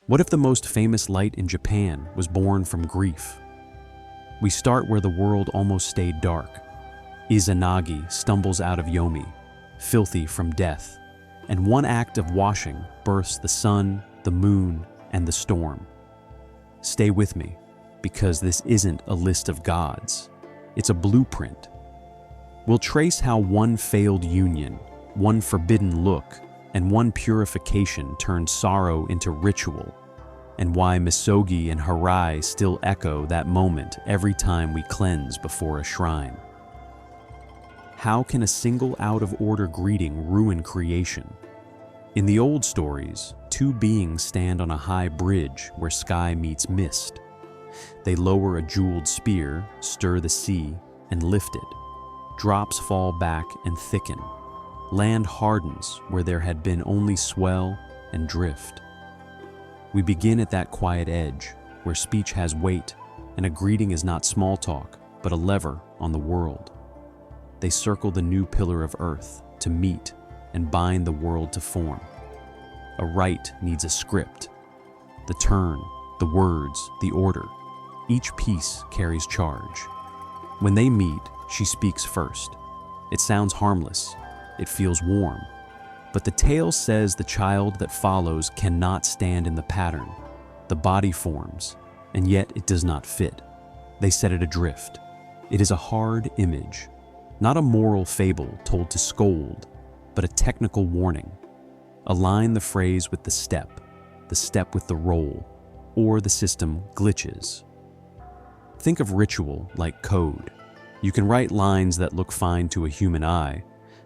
What if the most famous light in Japan was born from grief? We start where the world almost stayed dark. Izanagi stumbles out of Yomi, filthy from death, and one act of washing births the sun, the moon, and the storm. Stay with me, because this isn't a list of gods. It's a blueprint. We'll trace how one failed union, one forbidden look, and one purification turned sorrow into ritual, and why Misogi and Harai still echo that moment every time we cleanse before a shrine. How can a single out-of-order greeting ruin creation? In the old stories, two beings stand on a high bridge where sky meets mist. They lower a jeweled spear, stir the sea, and lift it. Drops fall back and thicken. Land hardens where there had been only swell and drift. We begin at that quiet edge, where speech has weight, and a greeting is not small talk, but a lever on the world. They circle the new pillar of earth to meet and bind the world to form. A rite needs a script. The turn, the words, the order. Each piece carries charge. When they meet, she speaks first. It sounds harmless. It feels warm. But the tale says the child that follows cannot stand in the pattern. The body forms, and yet it does not fit. They set it adrift. It is a hard image, not a moral fable told to scold, but a technical warning. Align the phrase with the step with the roll, or the system glitches. Think of ritual like code. You can write lines that look fine to a human eye,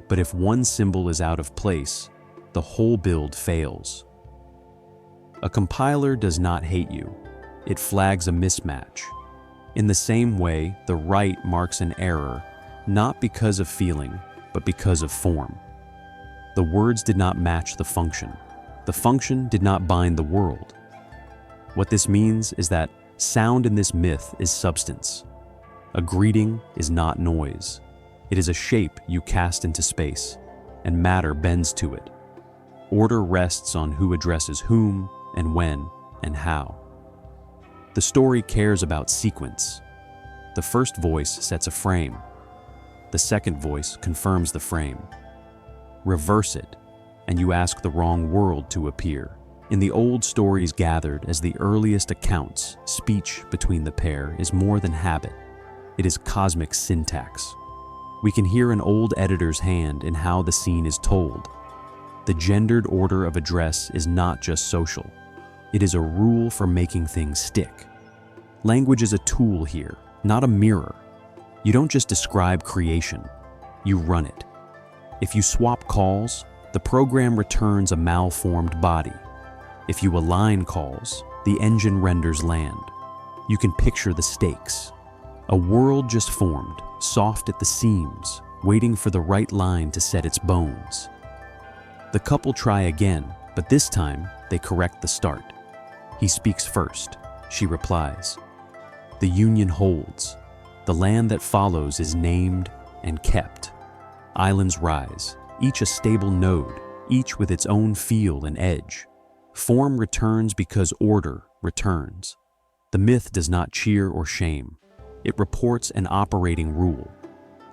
but if one symbol is out of place, the whole build fails. A compiler does not hate you. It flags a mismatch. In the same way, the rite marks an error, not because of feeling, but because of form. The words did not match the function. The function did not bind the world. What this means is that sound in this myth is substance. A greeting is not noise. It is a shape you cast into space, and matter bends to it. Order rests on who addresses whom, and when, and how. The story cares about sequence. The first voice sets a frame. The second voice confirms the frame. Reverse it, and you ask the wrong world to appear. In the old stories gathered as the earliest accounts, speech between the pair is more than habit. It is cosmic syntax. We can hear an old editor's hand in how the scene is told. The gendered order of address is not just social. It is a rule for making things stick. Language is a tool here, not a mirror. You don't just describe creation, you run it. If you swap calls, the program returns a malformed body. If you align calls, the engine renders land. You can picture the stakes. A world just formed, soft at the seams, waiting for the right line to set its bones. The couple try again, but this time they correct the start. He speaks first, she replies. The union holds. The land that follows is named and kept. Islands rise, each a stable node, each with its own feel and edge. Form returns because order returns. The myth does not cheer or shame. It reports an operating rule.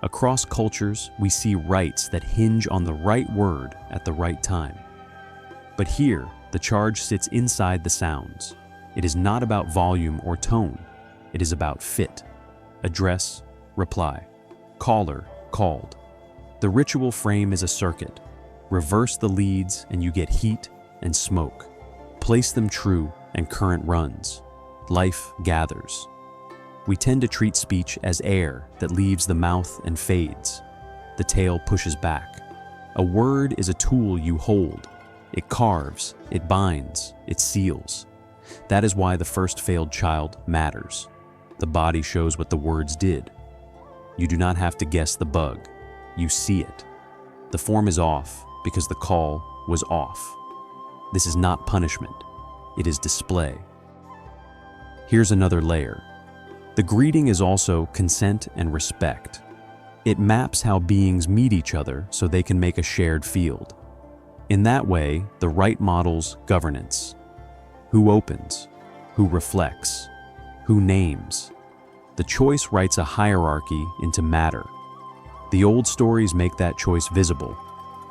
Across cultures, we see rites that hinge on the right word at the right time. But here, the charge sits inside the sounds. It is not about volume or tone. It is about fit. Address, reply. Caller, called. The ritual frame is a circuit. Reverse the leads and you get heat and smoke. Place them true and current runs. Life gathers. We tend to treat speech as air that leaves the mouth and fades. The tail pushes back. A word is a tool you hold. It carves, it binds, it seals. That is why the first failed child matters. The body shows what the words did. You do not have to guess the bug. You see it. The form is off because the call was off. This is not punishment. It is display. Here's another layer. The greeting is also consent and respect. It maps how beings meet each other so they can make a shared field. In that way, the rite models governance. Who opens? Who reflects? Who names? The choice writes a hierarchy into matter. The old stories make that choice visible,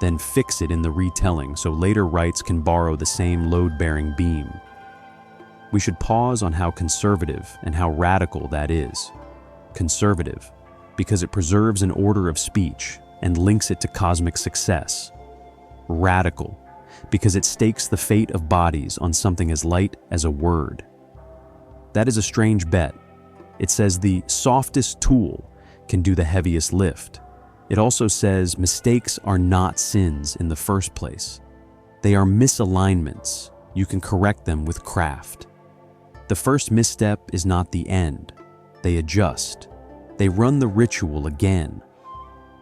then fix it in the retelling so later rites can borrow the same load-bearing beam. We should pause on how conservative and how radical that is. Conservative, because it preserves an order of speech and links it to cosmic success. Radical, because it stakes the fate of bodies on something as light as a word. That is a strange bet. It says the softest tool can do the heaviest lift. It also says mistakes are not sins in the first place. They are misalignments. You can correct them with craft. The first misstep is not the end. They adjust. They run the ritual again.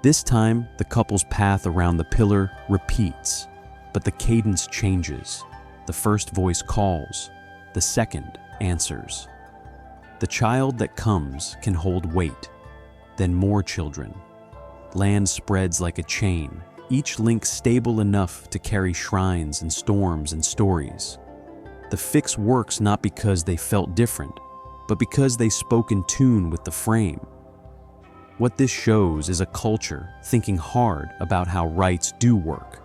This time, the couple's path around the pillar repeats, but the cadence changes. The first voice calls. The second answers. The child that comes can hold weight, then more children. Land spreads like a chain, each link stable enough to carry shrines and storms and stories. The fix works not because they felt different, but because they spoke in tune with the frame. What this shows is a culture thinking hard about how rites do work.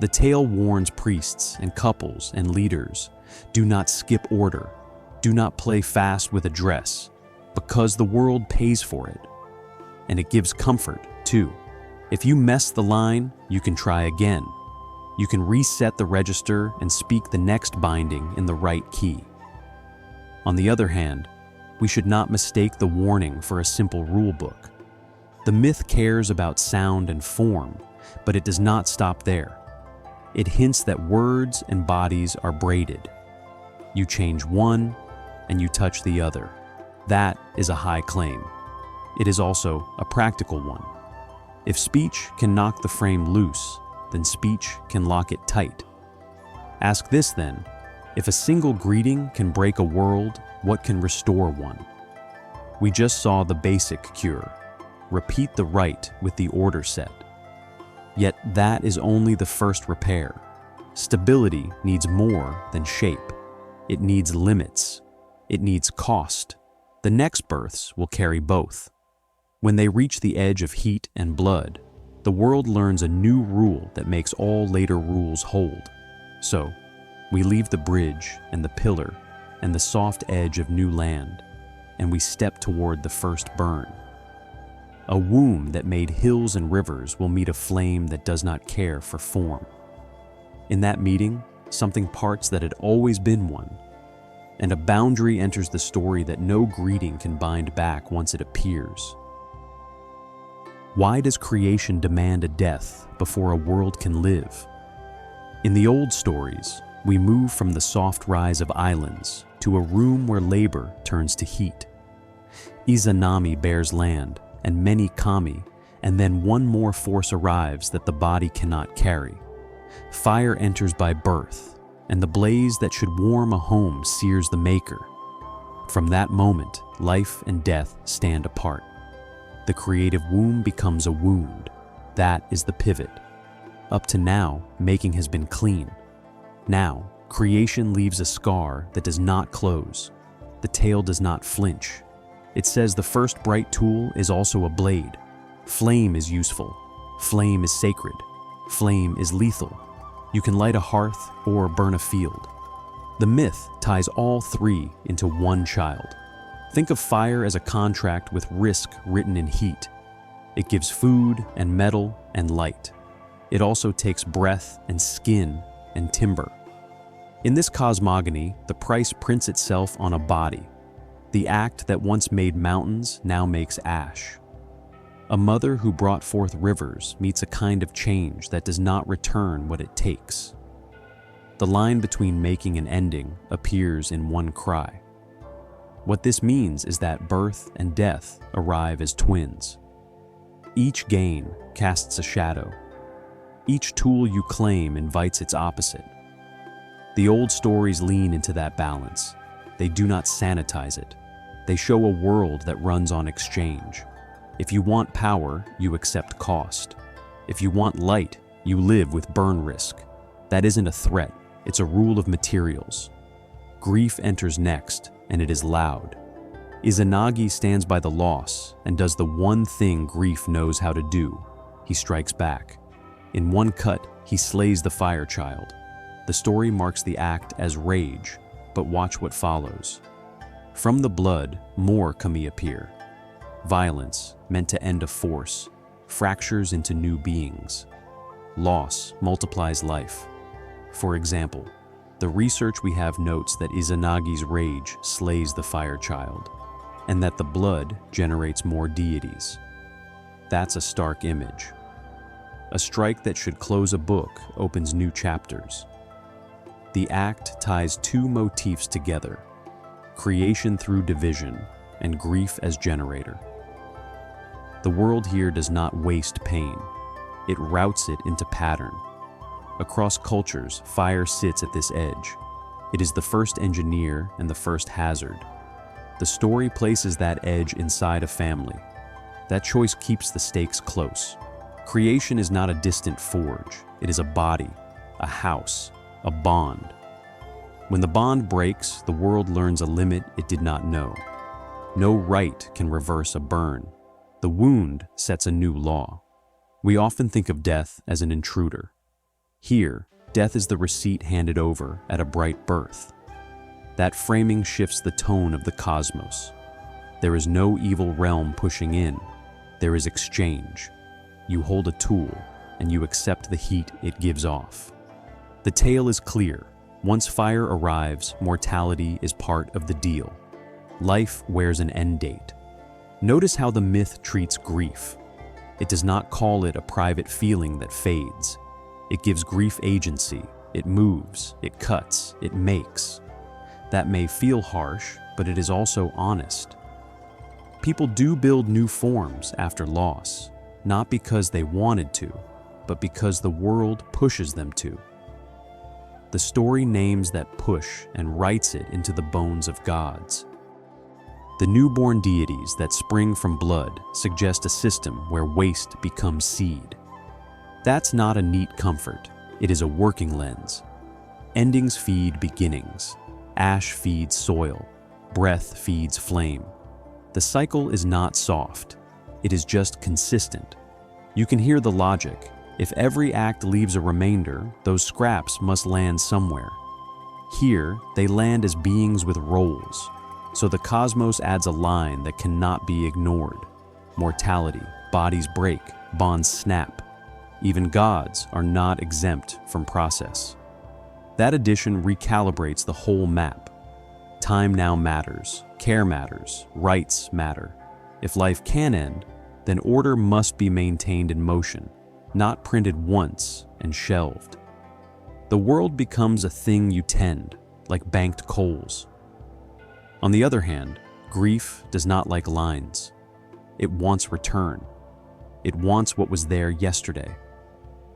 The tale warns priests and couples and leaders, do not skip order, do not play fast with a dress, because the world pays for it. And it gives comfort, too. If you mess the line, you can try again. You can reset the register and speak the next binding in the right key. On the other hand, we should not mistake the warning for a simple rule book. The myth cares about sound and form, but it does not stop there. It hints that words and bodies are braided. You change one, and you touch the other. That is a high claim. It is also a practical one. If speech can knock the frame loose, then speech can lock it tight. Ask this then, if a single greeting can break a world, what can restore one? We just saw the basic cure. Repeat the rite with the order set. Yet that is only the first repair. Stability needs more than shape. It needs limits. It needs cost. The next births will carry both. When they reach the edge of heat and blood, the world learns a new rule that makes all later rules hold. So, we leave the bridge and the pillar and the soft edge of new land, and we step toward the first burn. A womb that made hills and rivers will meet a flame that does not care for form. In that meeting, something parts that had always been one, and a boundary enters the story that no greeting can bind back once it appears. Why does creation demand a death before a world can live? In the old stories, we move from the soft rise of islands to a room where labor turns to heat. Izanami bears land, and many kami, and then one more force arrives that the body cannot carry. Fire enters by birth, and the blaze that should warm a home sears the maker. From that moment, life and death stand apart. The creative womb becomes a wound. That is the pivot. Up to now, making has been clean. Now, creation leaves a scar that does not close. The tale does not flinch. It says the first bright tool is also a blade. Flame is useful. Flame is sacred. Flame is lethal. You can light a hearth or burn a field. The myth ties all three into one child. Think of fire as a contract with risk written in heat. It gives food and metal and light. It also takes breath and skin and timber. In this cosmogony, the price prints itself on a body. The act that once made mountains now makes ash. A mother who brought forth rivers meets a kind of change that does not return what it takes. The line between making and ending appears in one cry. What this means is that birth and death arrive as twins. Each gain casts a shadow. Each tool you claim invites its opposite. The old stories lean into that balance. They do not sanitize it. They show a world that runs on exchange. If you want power, you accept cost. If you want light, you live with burn risk. That isn't a threat. It's a rule of materials. Grief enters next, and it is loud. Izanagi stands by the loss and does the one thing grief knows how to do. He strikes back. In one cut, he slays the fire child. The story marks the act as rage, but watch what follows. From the blood, more kami appear. Violence, meant to end a force, fractures into new beings. Loss multiplies life. For example, the research we have notes that Izanagi's rage slays the fire child, and that the blood generates more deities. That's a stark image. A strike that should close a book opens new chapters. The act ties two motifs together: creation through division and grief as generator. The world here does not waste pain. It routes it into pattern. Across cultures, fire sits at this edge. It is the first engineer and the first hazard. The story places that edge inside a family. That choice keeps the stakes close. Creation is not a distant forge. It is a body, a house, a bond. When the bond breaks, the world learns a limit it did not know. No right can reverse a burn. The wound sets a new law. We often think of death as an intruder. Here, death is the receipt handed over at a bright birth. That framing shifts the tone of the cosmos. There is no evil realm pushing in. There is exchange. You hold a tool, and you accept the heat it gives off. The tale is clear. Once fire arrives, mortality is part of the deal. Life wears an end date. Notice how the myth treats grief. It does not call it a private feeling that fades. It gives grief agency. It moves, it cuts, it makes. That may feel harsh, but it is also honest. People do build new forms after loss, not because they wanted to, but because the world pushes them to. The story names that push and writes it into the bones of gods. The newborn deities that spring from blood suggest a system where waste becomes seed. That's not a neat comfort, it is a working lens. Endings feed beginnings. Ash feeds soil. Breath feeds flame. The cycle is not soft. It is just consistent. You can hear the logic. If every act leaves a remainder, those scraps must land somewhere. Here, they land as beings with roles. So the cosmos adds a line that cannot be ignored. Mortality, bodies break, bonds snap. Even gods are not exempt from process. That addition recalibrates the whole map. Time now matters, care matters, rights matter. If life can end, then order must be maintained in motion, not printed once and shelved. The world becomes a thing you tend, like banked coals. On the other hand, grief does not like lines. It wants return. It wants what was there yesterday.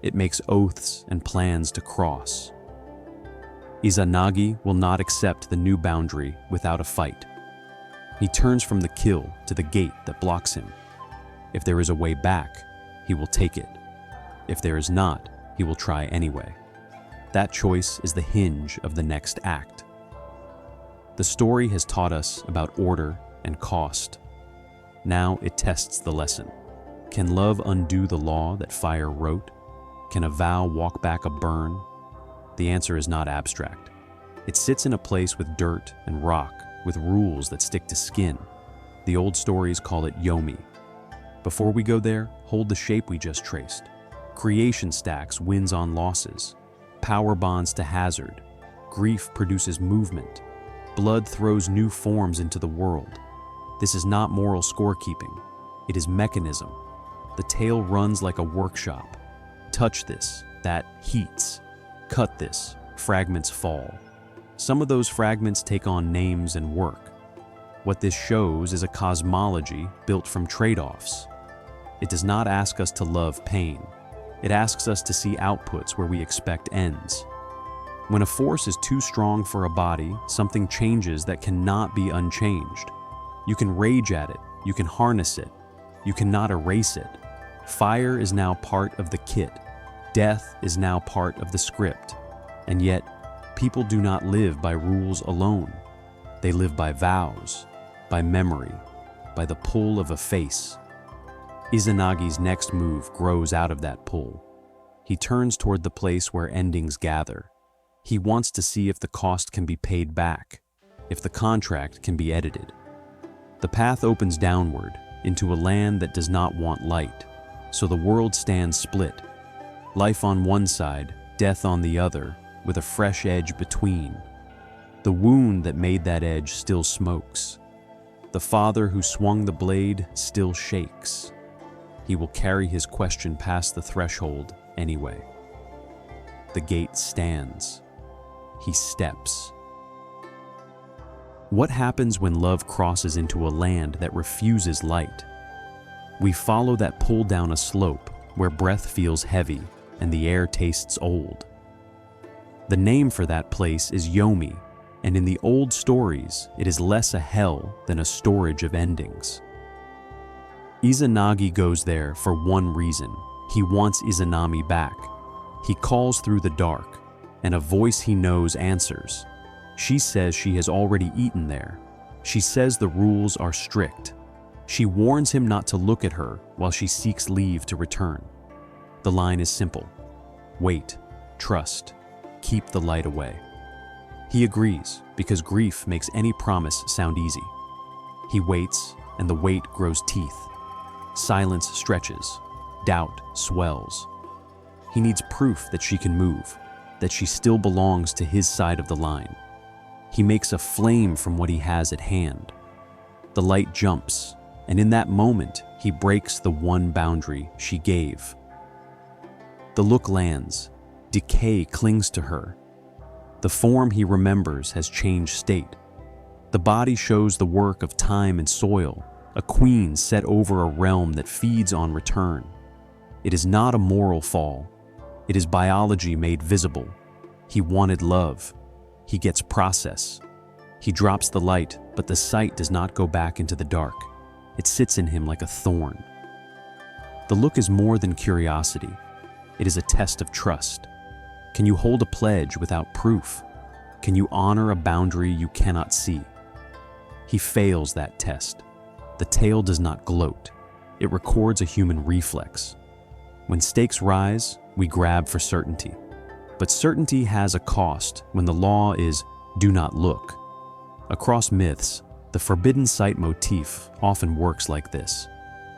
It makes oaths and plans to cross. Izanagi will not accept the new boundary without a fight. He turns from the kill to the gate that blocks him. If there is a way back, he will take it. If there is not, he will try anyway. That choice is the hinge of the next act. The story has taught us about order and cost. Now it tests the lesson. Can love undo the law that fire wrote? Can a vow walk back a burn? The answer is not abstract. It sits in a place with dirt and rock, with rules that stick to skin. The old stories call it Yomi. Before we go there, hold the shape we just traced. Creation stacks wins on losses. Power bonds to hazard. Grief produces movement. Blood throws new forms into the world. This is not moral scorekeeping. It is mechanism. The tale runs like a workshop. Touch this, that heats. Cut this, fragments fall. Some of those fragments take on names and work. What this shows is a cosmology built from trade-offs. It does not ask us to love pain. It asks us to see outputs where we expect ends. When a force is too strong for a body, something changes that cannot be unchanged. You can rage at it, you can harness it, you cannot erase it. Fire is now part of the kit. Death is now part of the script. And yet, People do not live by rules alone. They live by vows, by memory, by the pull of a face. Izanagi's next move grows out of that pull. He turns toward the place where endings gather. He wants to see if the cost can be paid back, if the contract can be edited. The path opens downward into a land that does not want light, so the world stands split. Life on one side, death on the other, with a fresh edge between. The wound that made that edge still smokes. The father who swung the blade still shakes. He will carry his question past the threshold anyway. The gate stands. He steps. What happens when love crosses into a land that refuses light? We follow that pull down a slope where breath feels heavy and the air tastes old. The name for that place is Yomi, and in the old stories, it is less a hell than a storage of endings. Izanagi goes there for one reason. He wants Izanami back. He calls through the dark, and a voice he knows answers. She says she has already eaten there. She says the rules are strict. She warns him not to look at her while she seeks leave to return. The line is simple. Wait, trust, keep the light away. He agrees because grief makes any promise sound easy. He waits, and the wait grows teeth. Silence stretches. Doubt swells. He needs proof that she can move, that she still belongs to his side of the line. He makes a flame from what he has at hand. The light jumps, and in that moment, he breaks the one boundary she gave. The look lands. Decay clings to her. The form he remembers has changed state. The body shows the work of time and soil, a queen set over a realm that feeds on return. It is not a moral fall. It is biology made visible. He wanted love. He gets process. He drops the light, but the sight does not go back into the dark. It sits in him like a thorn. The look is more than curiosity. It is a test of trust. Can you hold a pledge without proof? Can you honor a boundary you cannot see? He fails that test. The tale does not gloat. It records a human reflex. When stakes rise, we grab for certainty. But certainty has a cost when the law is do not look. Across myths, the forbidden sight motif often works like this.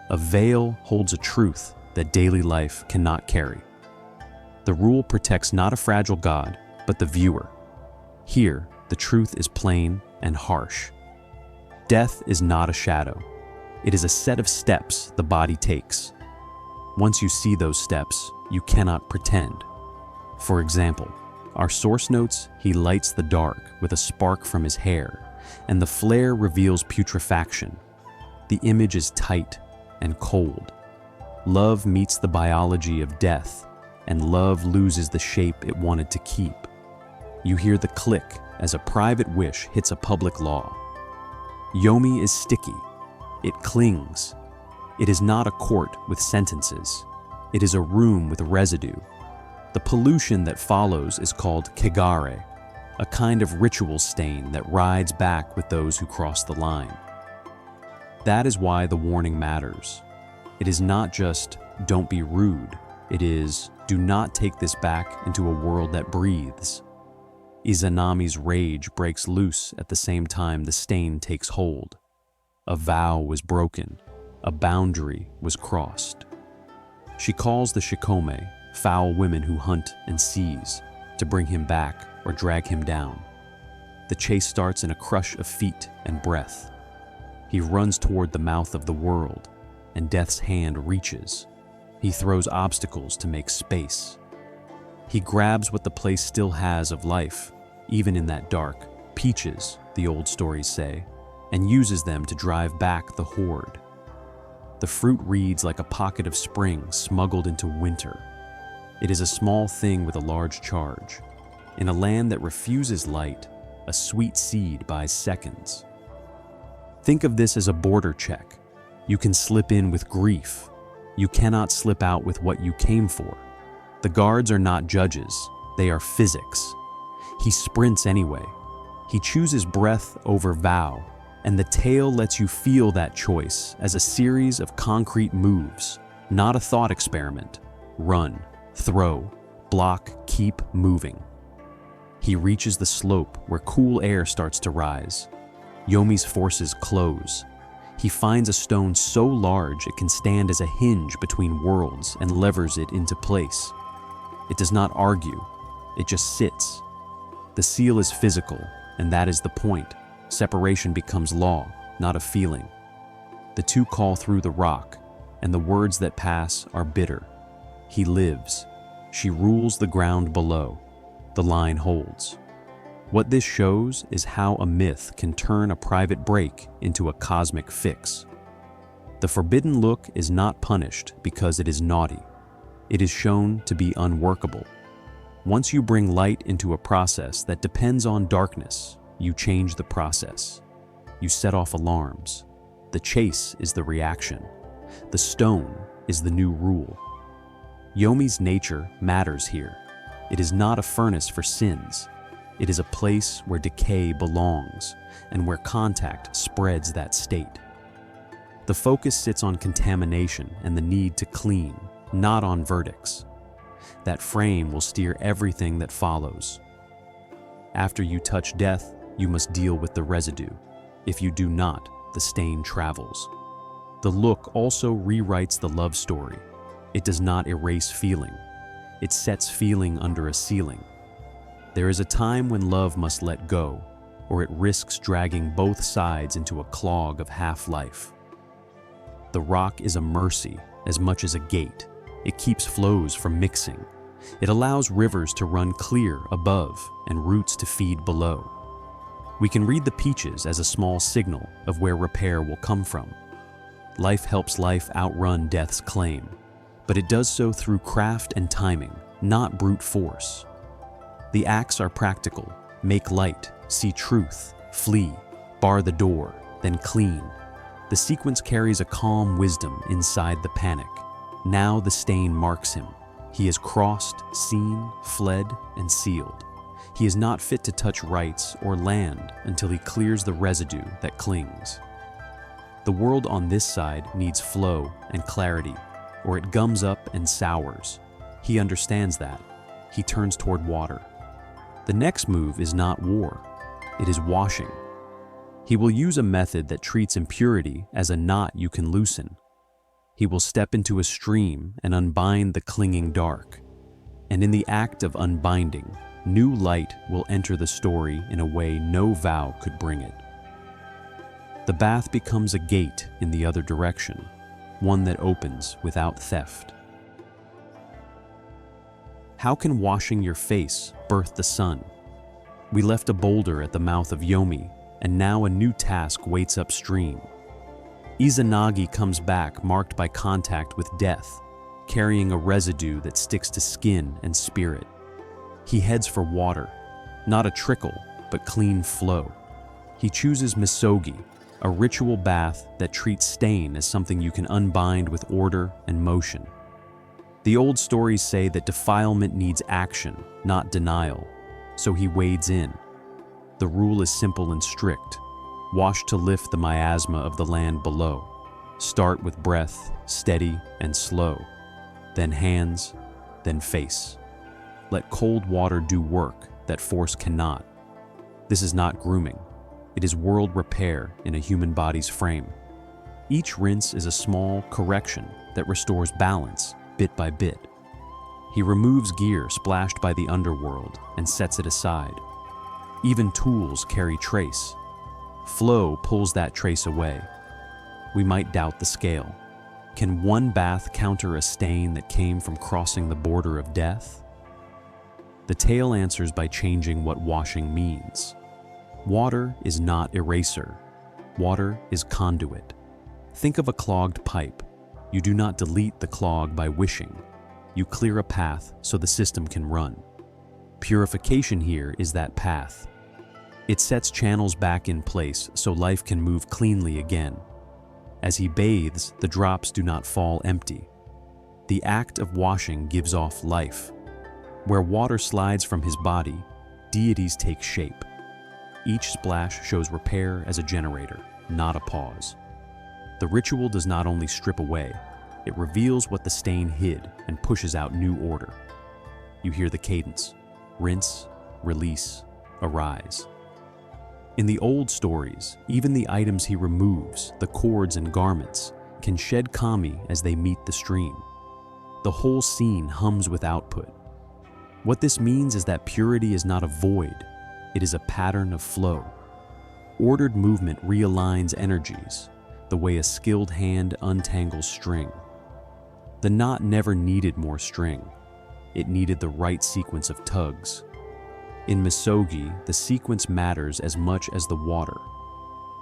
A veil holds a truth that daily life cannot carry. The rule protects not a fragile god, but the viewer. Here, the truth is plain and harsh. Death is not a shadow. It is a set of steps the body takes. Once you see those steps, you cannot pretend. For example, our source notes, he lights the dark with a spark from his hair, and the flare reveals putrefaction. The image is tight and cold. Love meets the biology of death, and love loses the shape it wanted to keep. You hear the click as a private wish hits a public law. Yomi is sticky. It clings. It is not a court with sentences. It is a room with residue. The pollution that follows is called kegare, a kind of ritual stain that rides back with those who cross the line. That is why the warning matters. It is not just, don't be rude. It is, do not take this back into a world that breathes. Izanami's rage breaks loose at the same time the stain takes hold. A vow was broken. A boundary was crossed. She calls the shikome, foul women who hunt and seize, to bring him back or drag him down. The chase starts in a crush of feet and breath. He runs toward the mouth of the world, and death's hand reaches. He throws obstacles to make space. He grabs what the place still has of life, even in that dark, peaches, the old stories say, and uses them to drive back the horde. The fruit reads like a pocket of spring smuggled into winter. It is a small thing with a large charge. In a land that refuses light, a sweet seed buys seconds. Think of this as a border check. You can slip in with grief. You cannot slip out with what you came for. The guards are not judges, they are physics. He sprints anyway. He chooses breath over vow, and the tale lets you feel that choice as a series of concrete moves, not a thought experiment. Run, throw, block, keep moving. He reaches the slope where cool air starts to rise. Yomi's forces close. He finds a stone so large it can stand as a hinge between worlds and levers it into place. It does not argue, it just sits. The seal is physical, and that is the point. Separation becomes law, not a feeling. The two call through the rock, and the words that pass are bitter. He lives. She rules the ground below. The line holds. What this shows is how a myth can turn a private break into a cosmic fix. The forbidden look is not punished because it is naughty. It is shown to be unworkable. Once you bring light into a process that depends on darkness, you change the process. You set off alarms. The chase is the reaction. The stone is the new rule. Yomi's nature matters here. It is not a furnace for sins. It is a place where decay belongs and where contact spreads that state. The focus sits on contamination and the need to clean, not on verdicts. That frame will steer everything that follows. After you touch death, you must deal with the residue. If you do not, the stain travels. The look also rewrites the love story. It does not erase feeling. It sets feeling under a ceiling. There is a time when love must let go, or it risks dragging both sides into a clog of half-life. The rock is a mercy as much as a gate. It keeps flows from mixing. It allows rivers to run clear above and roots to feed below. We can read the peaches as a small signal of where repair will come from. Life helps life outrun death's claim, but it does so through craft and timing, not brute force. The acts are practical. Make light, see truth, flee, bar the door, then clean. The sequence carries a calm wisdom inside the panic. Now the stain marks him. He is crossed, seen, fled, and sealed. He is not fit to touch rights or land until he clears the residue that clings. The world on this side needs flow and clarity, or it gums up and sours. He understands that. He turns toward water. The next move is not war. It is washing. He will use a method that treats impurity as a knot you can loosen. He will step into a stream and unbind the clinging dark. And in the act of unbinding, new light will enter the story in a way no vow could bring it. The bath becomes a gate in the other direction, one that opens without theft. How can washing your face birth the sun? We left a boulder at the mouth of Yomi, and now a new task waits upstream. Izanagi comes back marked by contact with death, carrying a residue that sticks to skin and spirit. He heads for water, not a trickle, but clean flow. He chooses Misogi, a ritual bath that treats stain as something you can unbind with order and motion. The old stories say that defilement needs action, not denial, so he wades in. The rule is simple and strict. Wash to lift the miasma of the land below. Start with breath, steady and slow. Then hands, then face. Let cold water do work that force cannot. This is not grooming. It is world repair in a human body's frame. Each rinse is a small correction that restores balance bit by bit. He removes gear splashed by the underworld and sets it aside. Even tools carry trace. Flow pulls that trace away. We might doubt the scale. Can one bath counter a stain that came from crossing the border of death? The tale answers by changing what washing means. Water is not eraser. Water is conduit. Think of a clogged pipe. You do not delete the clog by wishing. You clear a path so the system can run. Purification here is that path. It sets channels back in place so life can move cleanly again. As he bathes, the drops do not fall empty. The act of washing gives off life. Where water slides from his body, deities take shape. Each splash shows repair as a generator, not a pause. The ritual does not only strip away, it reveals what the stain hid and pushes out new order. You hear the cadence: rinse, release, arise. In the old stories, even the items he removes, the cords and garments, can shed kami as they meet the stream. The whole scene hums with output. What this means is that purity is not a void, it is a pattern of flow. Ordered movement realigns energies, the way a skilled hand untangles string. The knot never needed more string, it needed the right sequence of tugs. In Misogi, the sequence matters as much as the water.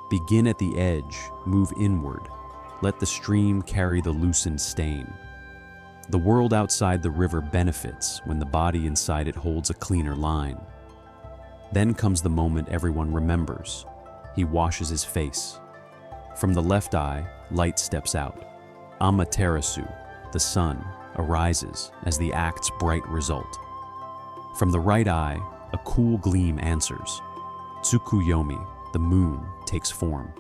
Begin at the edge, move inward, let the stream carry the loosened stain. The world outside the river benefits when the body inside it holds a cleaner line. Then comes the moment everyone remembers. He washes his face. From the left eye, light steps out. Amaterasu, the sun, arises as the act's bright result. From the right eye, a cool gleam answers. Tsukuyomi, the moon, takes form.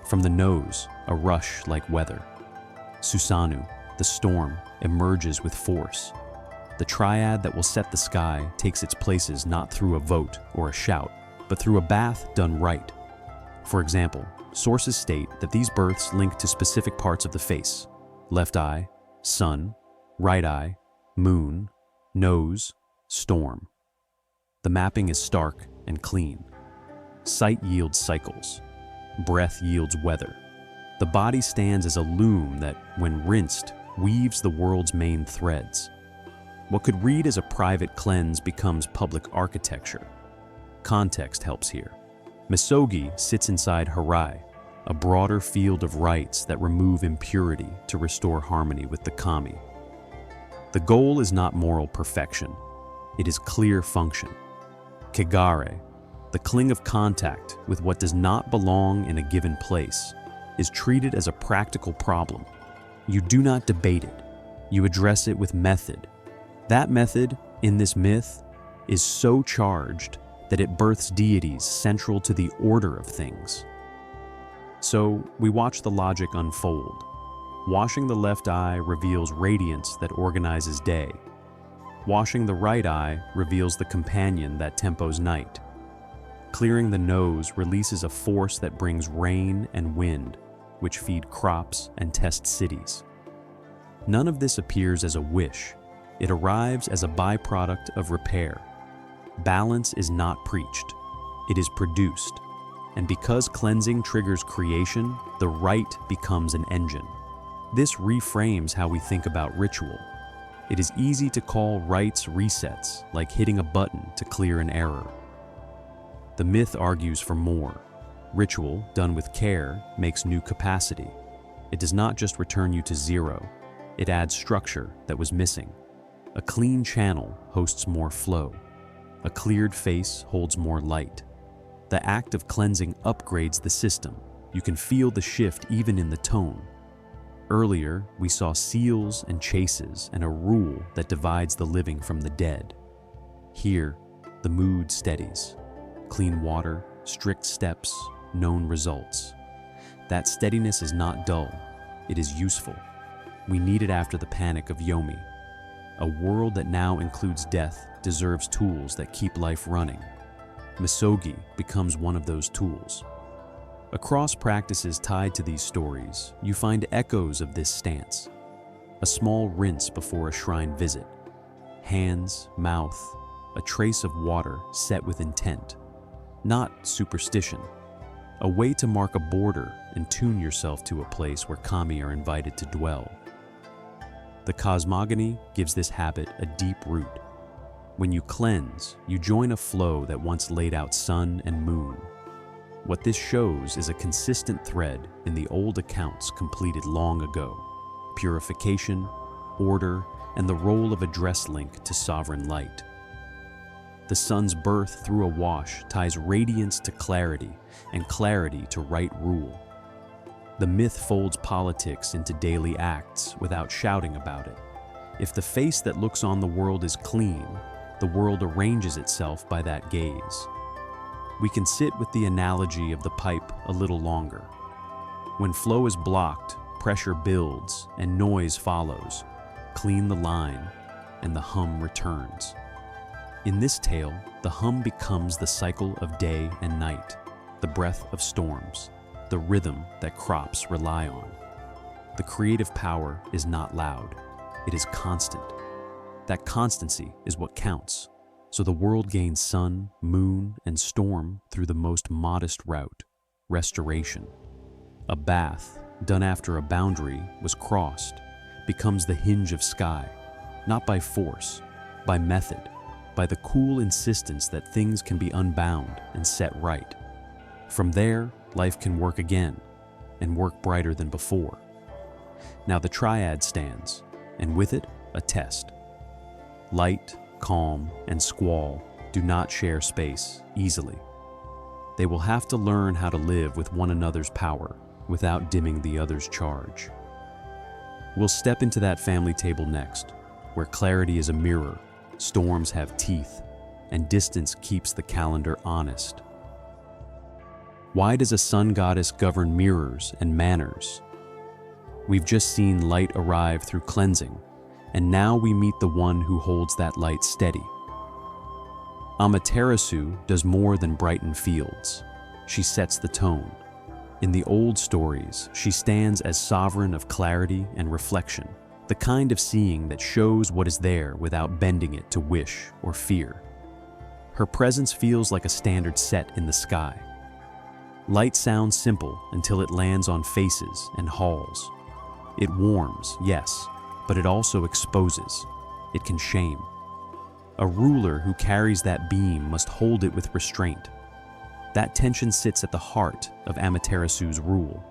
From the nose, a rush like weather. Susanoo, the storm, emerges with force. The triad that will set the sky takes its places not through a vote or a shout, but through a bath done right. For example, sources state that these births link to specific parts of the face: left eye, sun; right eye, moon; nose, storm. The mapping is stark and clean. Sight yields cycles. Breath yields weather. The body stands as a loom that, when rinsed, weaves the world's main threads. What could read as a private cleanse becomes public architecture. Context helps here. Misogi sits inside Harai, a broader field of rites that remove impurity to restore harmony with the kami. The goal is not moral perfection. It is clear function. Kegare, the cling of contact with what does not belong in a given place, is treated as a practical problem. You do not debate it. You address it with method. That method, in this myth, is so charged that it births deities central to the order of things. So, we watch the logic unfold. Washing the left eye reveals radiance that organizes day. Washing the right eye reveals the companion that tempos night. Clearing the nose releases a force that brings rain and wind, which feed crops and test cities. None of this appears as a wish. It arrives as a byproduct of repair. Balance is not preached. It is produced. And because cleansing triggers creation, the rite becomes an engine. This reframes how we think about ritual. It is easy to call rites resets, like hitting a button to clear an error. The myth argues for more. Ritual, done with care, makes new capacity. It does not just return you to zero. It adds structure that was missing. A clean channel hosts more flow. A cleared face holds more light. The act of cleansing upgrades the system. You can feel the shift even in the tone. Earlier, we saw seals and chases and a rule that divides the living from the dead. Here, the mood steadies. Clean water, strict steps, known results. That steadiness is not dull. It is useful. We need it after the panic of Yomi. A world that now includes death deserves tools that keep life running. Misogi becomes one of those tools. Across practices tied to these stories, you find echoes of this stance. A small rinse before a shrine visit. Hands, mouth, a trace of water set with intent. Not superstition. A way to mark a border and tune yourself to a place where kami are invited to dwell. The cosmogony gives this habit a deep root. When you cleanse, you join a flow that once laid out sun and moon. What this shows is a consistent thread in the old accounts completed long ago: purification, order, and the role of a dress link to sovereign light. The sun's birth through a wash ties radiance to clarity and clarity to right rule. The myth folds politics into daily acts without shouting about it. If the face that looks on the world is clean, the world arranges itself by that gaze. We can sit with the analogy of the pipe a little longer. When flow is blocked, pressure builds and noise follows. Clean the line, and the hum returns. In this tale, the hum becomes the cycle of day and night, the breath of storms, the rhythm that crops rely on. The creative power is not loud, it is constant. That constancy is what counts, so the world gains sun, moon, and storm through the most modest route, restoration. A bath, done after a boundary was crossed, becomes the hinge of sky, not by force, by method, by the cool insistence that things can be unbound and set right. From there, life can work again, and work brighter than before. Now the triad stands, and with it, a test. Light, calm, and squall do not share space easily. They will have to learn how to live with one another's power without dimming the other's charge. We'll step into that family table next, where clarity is a mirror, storms have teeth, and distance keeps the calendar honest. Why does a sun goddess govern mirrors and manners? We've just seen light arrive through cleansing, and now we meet the one who holds that light steady. Amaterasu does more than brighten fields. She sets the tone. In the old stories, she stands as sovereign of clarity and reflection, the kind of seeing that shows what is there without bending it to wish or fear. Her presence feels like a standard set in the sky. Light sounds simple until it lands on faces and halls. It warms, yes, but it also exposes. It can shame. A ruler who carries that beam must hold it with restraint. That tension sits at the heart of Amaterasu's rule.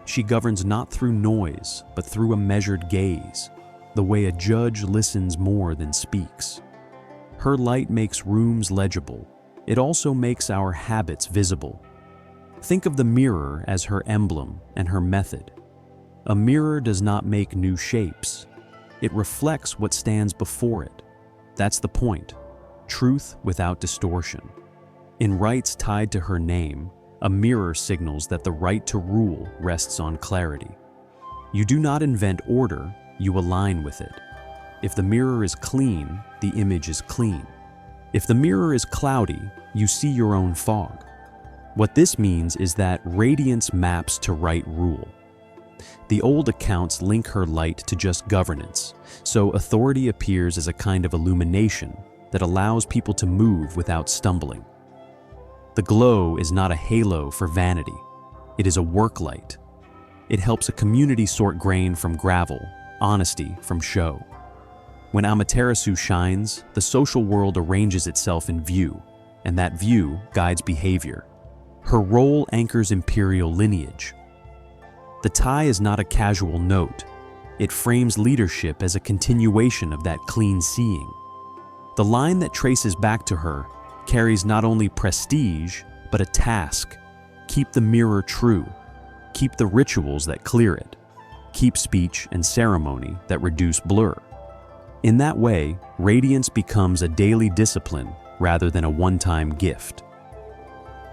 She governs not through noise, but through a measured gaze, the way a judge listens more than speaks. Her light makes rooms legible. It also makes our habits visible. Think of the mirror as her emblem and her method. A mirror does not make new shapes. It reflects what stands before it. That's the point. Truth without distortion. In rites tied to her name, a mirror signals that the right to rule rests on clarity. You do not invent order, you align with it. If the mirror is clean, the image is clean. If the mirror is cloudy, you see your own fog. What this means is that radiance maps to right rule. The old accounts link her light to just governance, so authority appears as a kind of illumination that allows people to move without stumbling. The glow is not a halo for vanity. It is a work light. It helps a community sort grain from gravel, honesty from show. When Amaterasu shines, the social world arranges itself in view, and that view guides behavior. Her role anchors imperial lineage. The tie is not a casual note. It frames leadership as a continuation of that clean seeing. The line that traces back to her carries not only prestige, but a task. Keep the mirror true. Keep the rituals that clear it. Keep speech and ceremony that reduce blur. In that way, radiance becomes a daily discipline rather than a one-time gift.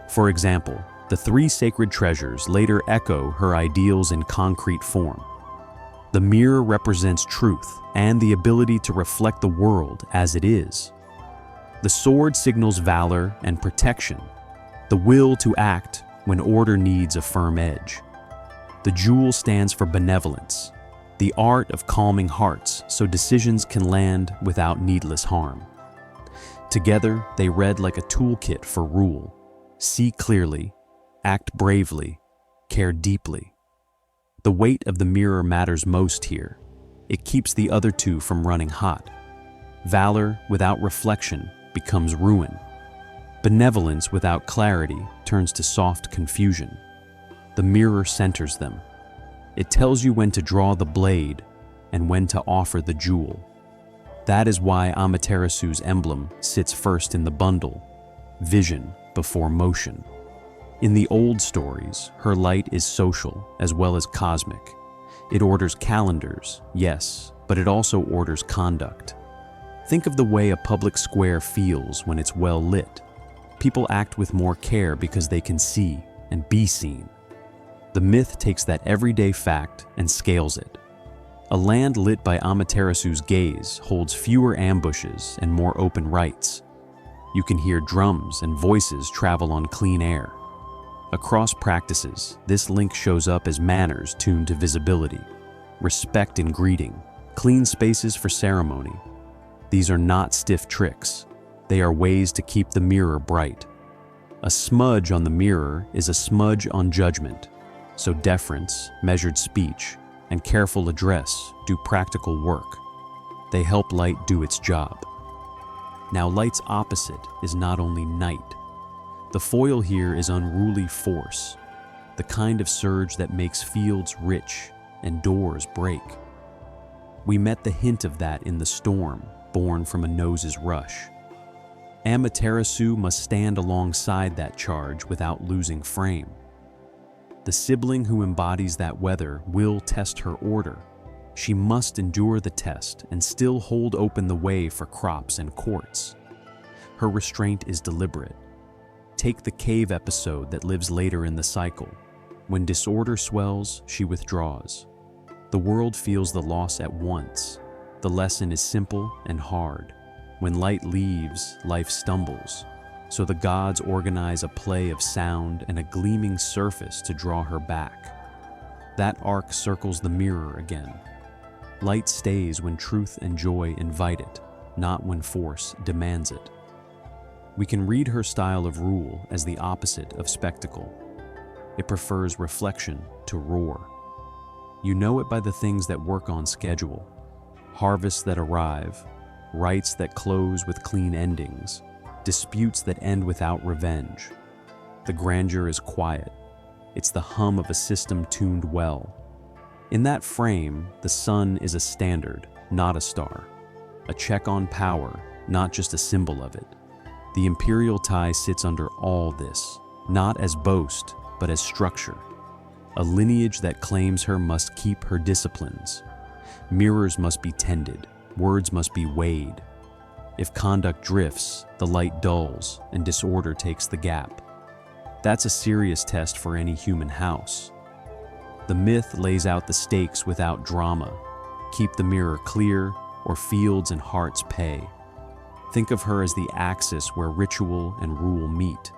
For example, the three sacred treasures later echo her ideals in concrete form. The mirror represents truth and the ability to reflect the world as it is. The sword signals valor and protection, the will to act when order needs a firm edge. The jewel stands for benevolence, the art of calming hearts so decisions can land without needless harm. Together, they read like a toolkit for rule. See clearly, act bravely, care deeply. The weight of the mirror matters most here. It keeps the other two from running hot. Valor without reflection becomes ruin. Benevolence without clarity turns to soft confusion. The mirror centers them. It tells you when to draw the blade and when to offer the jewel. That is why Amaterasu's emblem sits first in the bundle, vision before motion. In the old stories, her light is social as well as cosmic. It orders calendars, yes, but it also orders conduct. Think of the way a public square feels when it's well lit. People act with more care because they can see and be seen. The myth takes that everyday fact and scales it. A land lit by Amaterasu's gaze holds fewer ambushes and more open rights. You can hear drums and voices travel on clean air. Across practices, this link shows up as manners tuned to visibility, respect in greeting, clean spaces for ceremony. These are not stiff tricks. They are ways to keep the mirror bright. A smudge on the mirror is a smudge on judgment, so deference, measured speech, and careful address do practical work. They help light do its job. Now, light's opposite is not only night. The foil here is unruly force, the kind of surge that makes fields rich and doors break. We met the hint of that in the storm, born from a nose's rush. Amaterasu must stand alongside that charge without losing frame. The sibling who embodies that weather will test her order. She must endure the test and still hold open the way for crops and courts. Her restraint is deliberate. Take the cave episode that lives later in the cycle. When disorder swells, she withdraws. The world feels the loss at once. The lesson is simple and hard. When light leaves, life stumbles. So the gods organize a play of sound and a gleaming surface to draw her back. That arc circles the mirror again. Light stays when truth and joy invite it, not when force demands it. We can read her style of rule as the opposite of spectacle. It prefers reflection to roar. You know it by the things that work on schedule. Harvests that arrive, rites that close with clean endings, disputes that end without revenge. The grandeur is quiet. It's the hum of a system tuned well. In that frame, the sun is a standard, not a star. A check on power, not just a symbol of it. The imperial tie sits under all this, not as boast, but as structure. A lineage that claims her must keep her disciplines. Mirrors must be tended, words must be weighed. If conduct drifts, the light dulls, and disorder takes the gap. That's a serious test for any human house. The myth lays out the stakes without drama. Keep the mirror clear, or fields and hearts pay. Think of her as the axis where ritual and rule meet.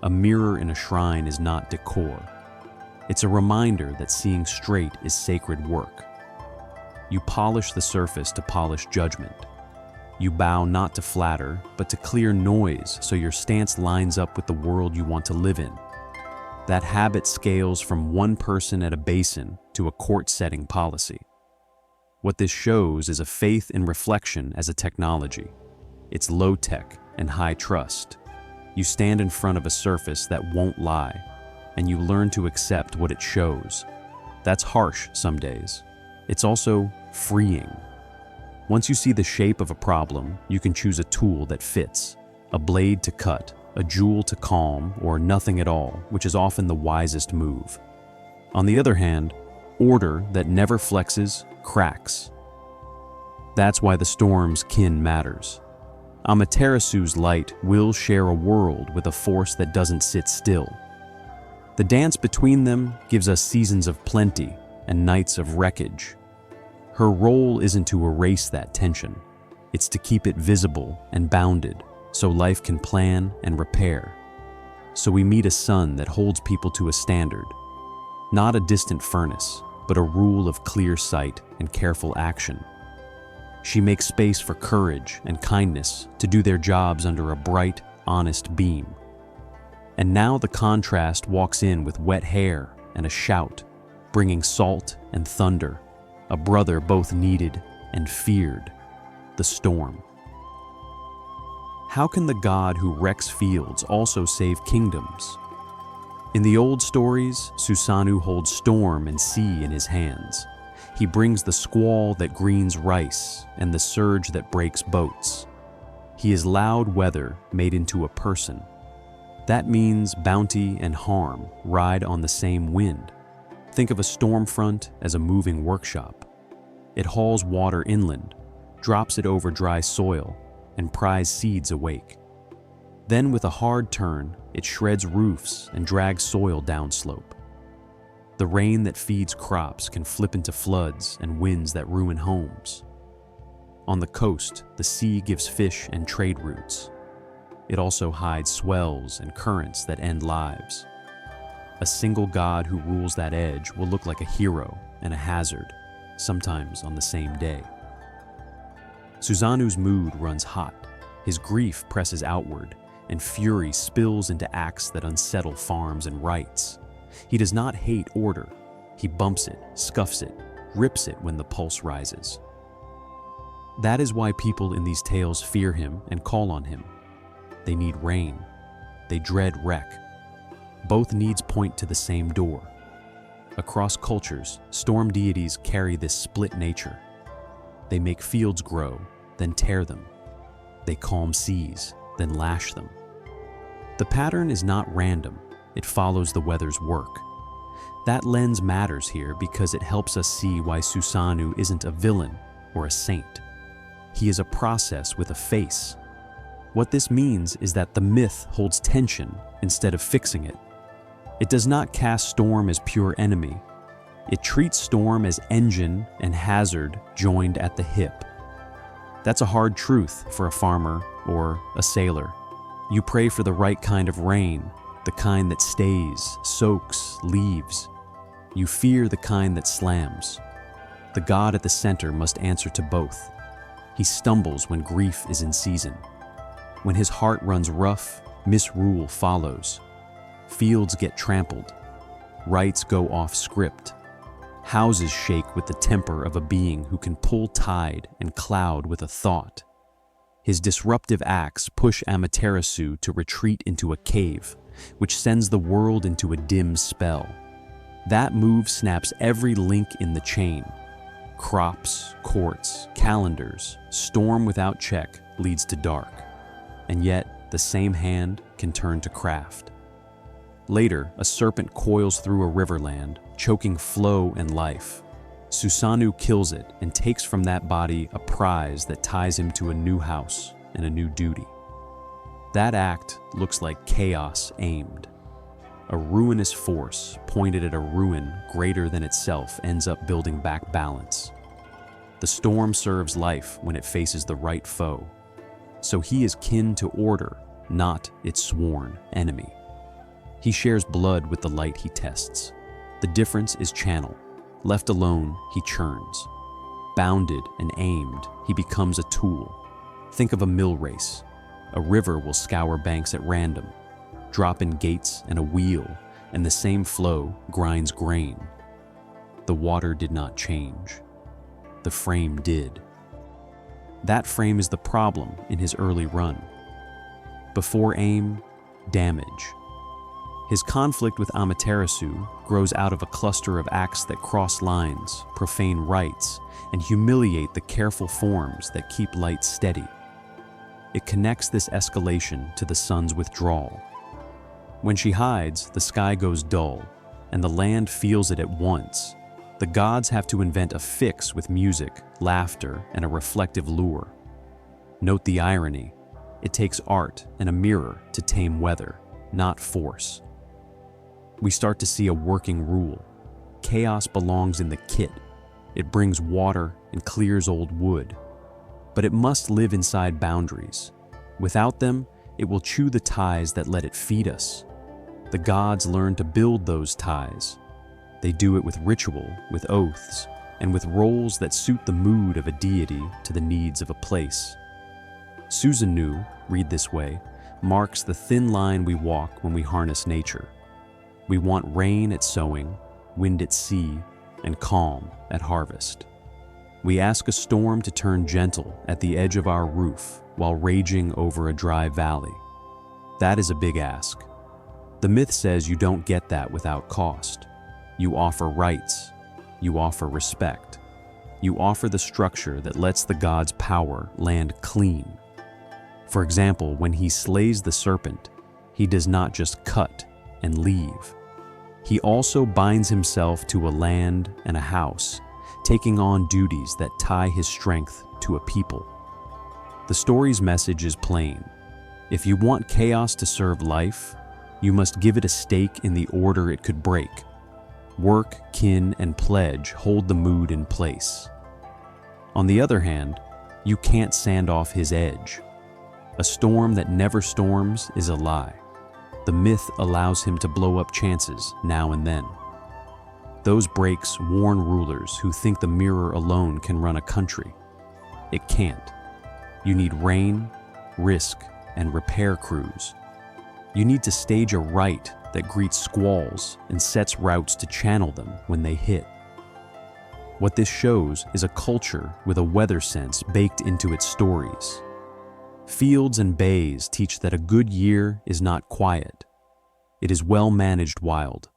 A mirror in a shrine is not decor. It's a reminder that seeing straight is sacred work. You polish the surface to polish judgment. You bow not to flatter, but to clear noise so your stance lines up with the world you want to live in. That habit scales from one person at a basin to a court-setting policy. What this shows is a faith in reflection as a technology. It's low-tech and high-trust. You stand in front of a surface that won't lie, and you learn to accept what it shows. That's harsh some days. It's also freeing. Once you see the shape of a problem, you can choose a tool that fits, a blade to cut, a jewel to calm, or nothing at all, which is often the wisest move. On the other hand, order that never flexes cracks. That's why the storm's kin matters. Amaterasu's light will share a world with a force that doesn't sit still. The dance between them gives us seasons of plenty and nights of wreckage. Her role isn't to erase that tension. It's to keep it visible and bounded so life can plan and repair. So we meet a sun that holds people to a standard, not a distant furnace, but a rule of clear sight and careful action. She makes space for courage and kindness to do their jobs under a bright, honest beam. And now the contrast walks in with wet hair and a shout, bringing salt and thunder, a brother both needed and feared, the storm. How can the god who wrecks fields also save kingdoms? In the old stories, Susanoo holds storm and sea in his hands. He brings the squall that greens rice and the surge that breaks boats. He is loud weather made into a person. That means bounty and harm ride on the same wind. Think of a storm front as a moving workshop. It hauls water inland, drops it over dry soil, and pries seeds awake. Then with a hard turn, it shreds roofs and drags soil downslope. The rain that feeds crops can flip into floods and winds that ruin homes. On the coast, the sea gives fish and trade routes. It also hides swells and currents that end lives. A single god who rules that edge will look like a hero and a hazard, sometimes on the same day. Susanoo's mood runs hot. His grief presses outward, and fury spills into acts that unsettle farms and rights. He does not hate order. He bumps it, scuffs it, rips it when the pulse rises. That is why people in these tales fear him and call on him. They need rain. They dread wreck. Both needs point to the same door. Across cultures, storm deities carry this split nature. They make fields grow, then tear them. They calm seas, then lash them. The pattern is not random. It follows the weather's work. That lens matters here because it helps us see why Susanoo isn't a villain or a saint. He is a process with a face. What this means is that the myth holds tension instead of fixing it. It does not cast storm as pure enemy. It treats storm as engine and hazard joined at the hip. That's a hard truth for a farmer or a sailor. You pray for the right kind of rain, the kind that stays, soaks, leaves. You fear the kind that slams. The god at the center must answer to both. He stumbles when grief is in season. When his heart runs rough, misrule follows. Fields get trampled. Rights go off script. Houses shake with the temper of a being who can pull tide and cloud with a thought. His disruptive acts push Amaterasu to retreat into a cave, which sends the world into a dim spell. That move snaps every link in the chain. Crops, courts, calendars, storm without check leads to dark. And yet, the same hand can turn to craft. Later, a serpent coils through a riverland, choking flow and life. Susanoo kills it and takes from that body a prize that ties him to a new house and a new duty. That act looks like chaos aimed. A ruinous force pointed at a ruin greater than itself ends up building back balance. The storm serves life when it faces the right foe. So he is kin to order, not its sworn enemy. He shares blood with the light he tests. The difference is channel. Left alone, he churns. Bounded and aimed, he becomes a tool. Think of a mill race. A river will scour banks at random, drop in gates and a wheel, and the same flow grinds grain. The water did not change. The frame did. That frame is the problem in his early run. Before aim, damage. His conflict with Amaterasu grows out of a cluster of acts that cross lines, profane rites, and humiliate the careful forms that keep light steady. It connects this escalation to the sun's withdrawal. When she hides, the sky goes dull, and the land feels it at once. The gods have to invent a fix with music, laughter, and a reflective lure. Note the irony. It takes art and a mirror to tame weather, not force. We start to see a working rule. Chaos belongs in the kit. It brings water and clears old wood. But it must live inside boundaries. Without them, it will chew the ties that let it feed us. The gods learn to build those ties. They do it with ritual, with oaths, and with roles that suit the mood of a deity to the needs of a place. Susanoo, read this way, marks the thin line we walk when we harness nature. We want rain at sowing, wind at sea, and calm at harvest. We ask a storm to turn gentle at the edge of our roof while raging over a dry valley. That is a big ask. The myth says you don't get that without cost. You offer rights. You offer respect. You offer the structure that lets the god's power land clean. For example, when he slays the serpent, he does not just cut and leave. He also binds himself to a land and a house, taking on duties that tie his strength to a people. The story's message is plain. If you want chaos to serve life, you must give it a stake in the order it could break. Work, kin, and pledge hold the mood in place. On the other hand, you can't sand off his edge. A storm that never storms is a lie. The myth allows him to blow up chances now and then. Those breaks warn rulers who think the mirror alone can run a country. It can't. You need rain, risk, and repair crews. You need to stage a rite that greets squalls and sets routes to channel them when they hit. What this shows is a culture with a weather sense baked into its stories. Fields and bays teach that a good year is not quiet. It is well-managed wild.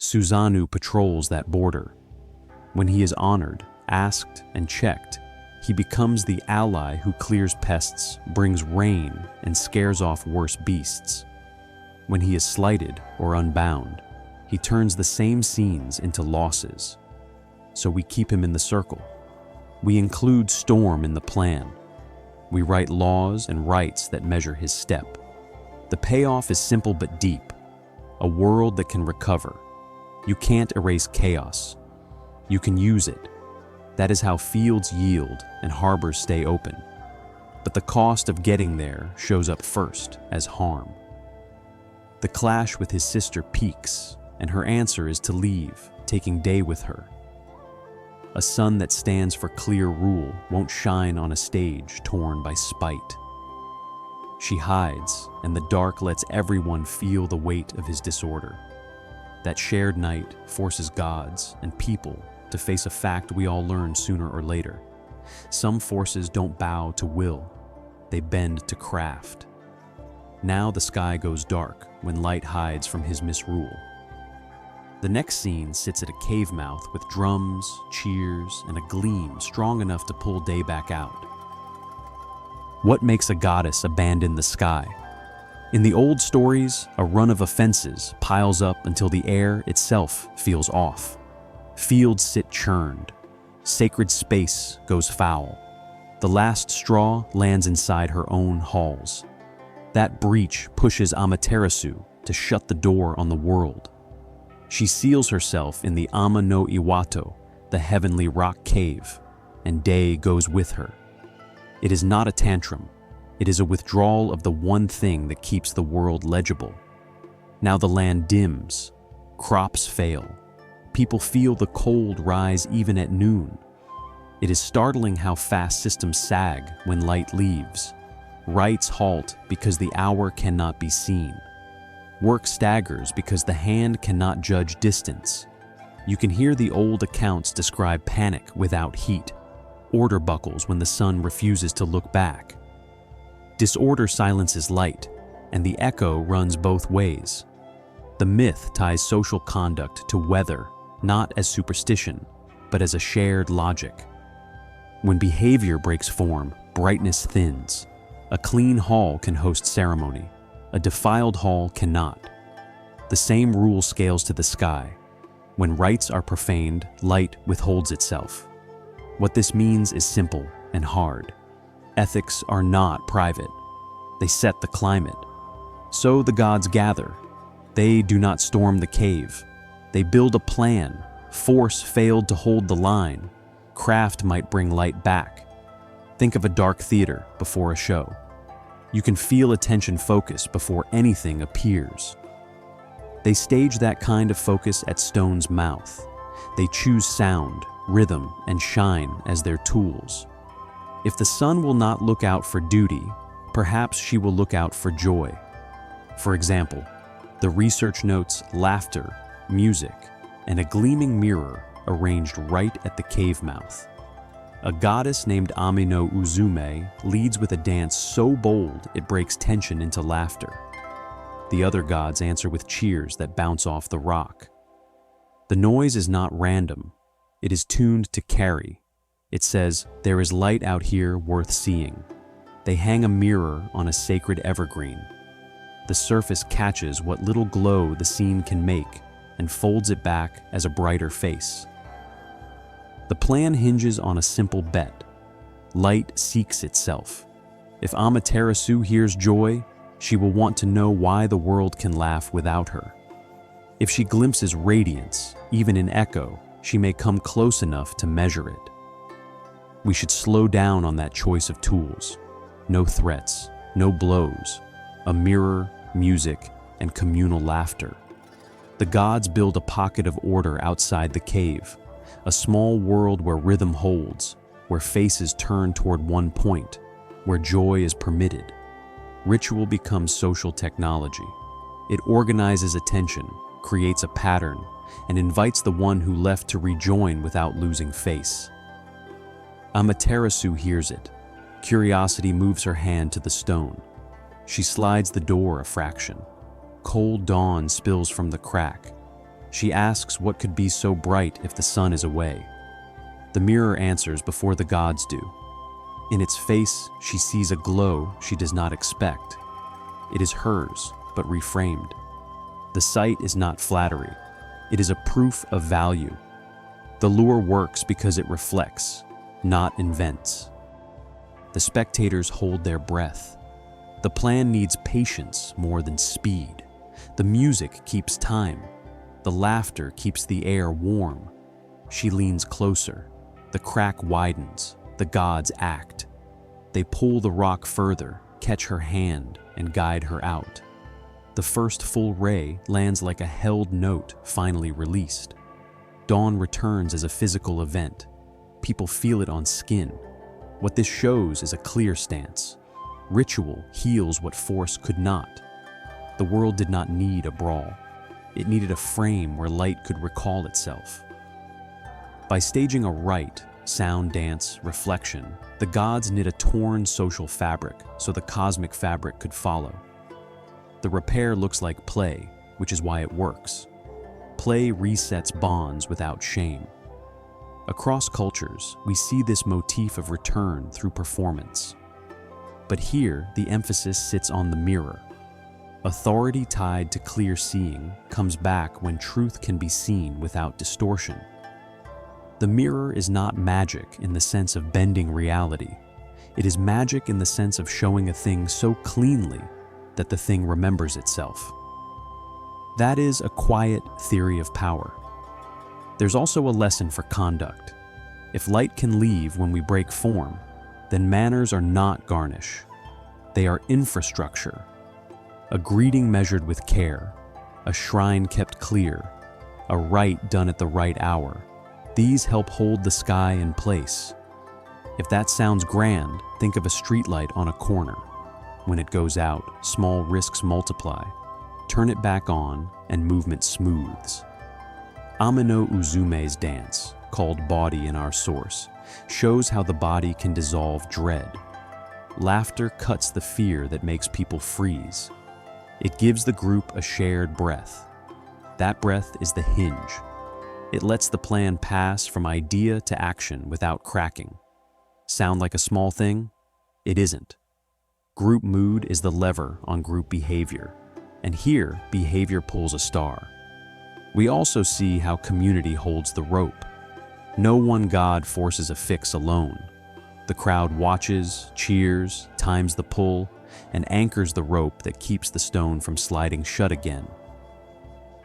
Susanoo patrols that border. When he is honored, asked, and checked, he becomes the ally who clears pests, brings rain, and scares off worse beasts. When he is slighted or unbound, he turns the same scenes into losses. So we keep him in the circle. We include storm in the plan. We write laws and rights that measure his step. The payoff is simple but deep. A world that can recover. You can't erase chaos. You can use it. That is how fields yield and harbors stay open. But the cost of getting there shows up first as harm. The clash with his sister peaks, and her answer is to leave, taking Day with her. A sun that stands for clear rule won't shine on a stage torn by spite. She hides, and the dark lets everyone feel the weight of his disorder. That shared night forces gods and people to face a fact we all learn sooner or later. Some forces don't bow to will, they bend to craft. Now the sky goes dark when light hides from his misrule. The next scene sits at a cave mouth with drums, cheers, and a gleam strong enough to pull Day back out. What makes a goddess abandon the sky? In the old stories, a run of offenses piles up until the air itself feels off. Fields sit churned. Sacred space goes foul. The last straw lands inside her own halls. That breach pushes Amaterasu to shut the door on the world. She seals herself in the Ama no Iwato, the heavenly rock cave, and Day goes with her. It is not a tantrum. It is a withdrawal of the one thing that keeps the world legible. Now the land dims. Crops fail. People feel the cold rise even at noon. It is startling how fast systems sag when light leaves. Rites halt because the hour cannot be seen. Work staggers because the hand cannot judge distance. You can hear the old accounts describe panic without heat. Order buckles when the sun refuses to look back. Disorder silences light, and the echo runs both ways. The myth ties social conduct to weather, not as superstition, but as a shared logic. When behavior breaks form, brightness thins. A clean hall can host ceremony. A defiled hall cannot. The same rule scales to the sky. When rites are profaned, light withholds itself. What this means is simple and hard. Ethics are not private. They set the climate. So the gods gather. They do not storm the cave. They build a plan. Force failed to hold the line. Craft might bring light back. Think of a dark theater before a show. You can feel attention focus before anything appears. They stage that kind of focus at Stone's mouth. They choose sound, rhythm, and shine as their tools. If the sun will not look out for duty, perhaps she will look out for joy. For example, the research notes laughter, music, and a gleaming mirror arranged right at the cave mouth. A goddess named Ami no Uzume leads with a dance so bold it breaks tension into laughter. The other gods answer with cheers that bounce off the rock. The noise is not random. It is tuned to carry. It says, "There is light out here worth seeing." They hang a mirror on a sacred evergreen. The surface catches what little glow the scene can make and folds it back as a brighter face. The plan hinges on a simple bet. Light seeks itself. If Amaterasu hears joy, she will want to know why the world can laugh without her. If she glimpses radiance, even in echo, she may come close enough to measure it. We should slow down on that choice of tools. No threats, no blows, a mirror, music, and communal laughter. The gods build a pocket of order outside the cave, a small world where rhythm holds, where faces turn toward one point, where joy is permitted. Ritual becomes social technology. It organizes attention, creates a pattern, and invites the one who left to rejoin without losing face. Amaterasu hears it. Curiosity moves her hand to the stone. She slides the door a fraction. Cold dawn spills from the crack. She asks what could be so bright if the sun is away. The mirror answers before the gods do. In its face, she sees a glow she does not expect. It is hers, but reframed. The sight is not flattery. It is a proof of value. The lure works because it reflects, not invents. The spectators hold their breath. The plan needs patience more than speed. The music keeps time. The laughter keeps the air warm. She leans closer. The crack widens. The gods act. They pull the rock further, catch her hand, and guide her out. The first full ray lands like a held note finally released. Dawn returns as a physical event. People feel it on skin. What this shows is a clear stance. Ritual heals what force could not. The world did not need a brawl. It needed a frame where light could recall itself. By staging a rite, sound, dance, reflection, the gods knit a torn social fabric so the cosmic fabric could follow. The repair looks like play, which is why it works. Play resets bonds without shame. Across cultures, we see this motif of return through performance. But here, the emphasis sits on the mirror. Authority tied to clear seeing comes back when truth can be seen without distortion. The mirror is not magic in the sense of bending reality. It is magic in the sense of showing a thing so cleanly that the thing remembers itself. That is a quiet theory of power. There's also a lesson for conduct. If light can leave when we break form, then manners are not garnish. They are infrastructure. A greeting measured with care, a shrine kept clear, a rite done at the right hour. These help hold the sky in place. If that sounds grand, think of a streetlight on a corner. When it goes out, small risks multiply. Turn it back on, and movement smooths. Amino Uzume's dance, called body in our source, shows how the body can dissolve dread. Laughter cuts the fear that makes people freeze. It gives the group a shared breath. That breath is the hinge. It lets the plan pass from idea to action without cracking. Sound like a small thing? It isn't. Group mood is the lever on group behavior, and here behavior pulls a star. We also see how community holds the rope. No one god forces a fix alone. The crowd watches, cheers, times the pull, and anchors the rope that keeps the stone from sliding shut again.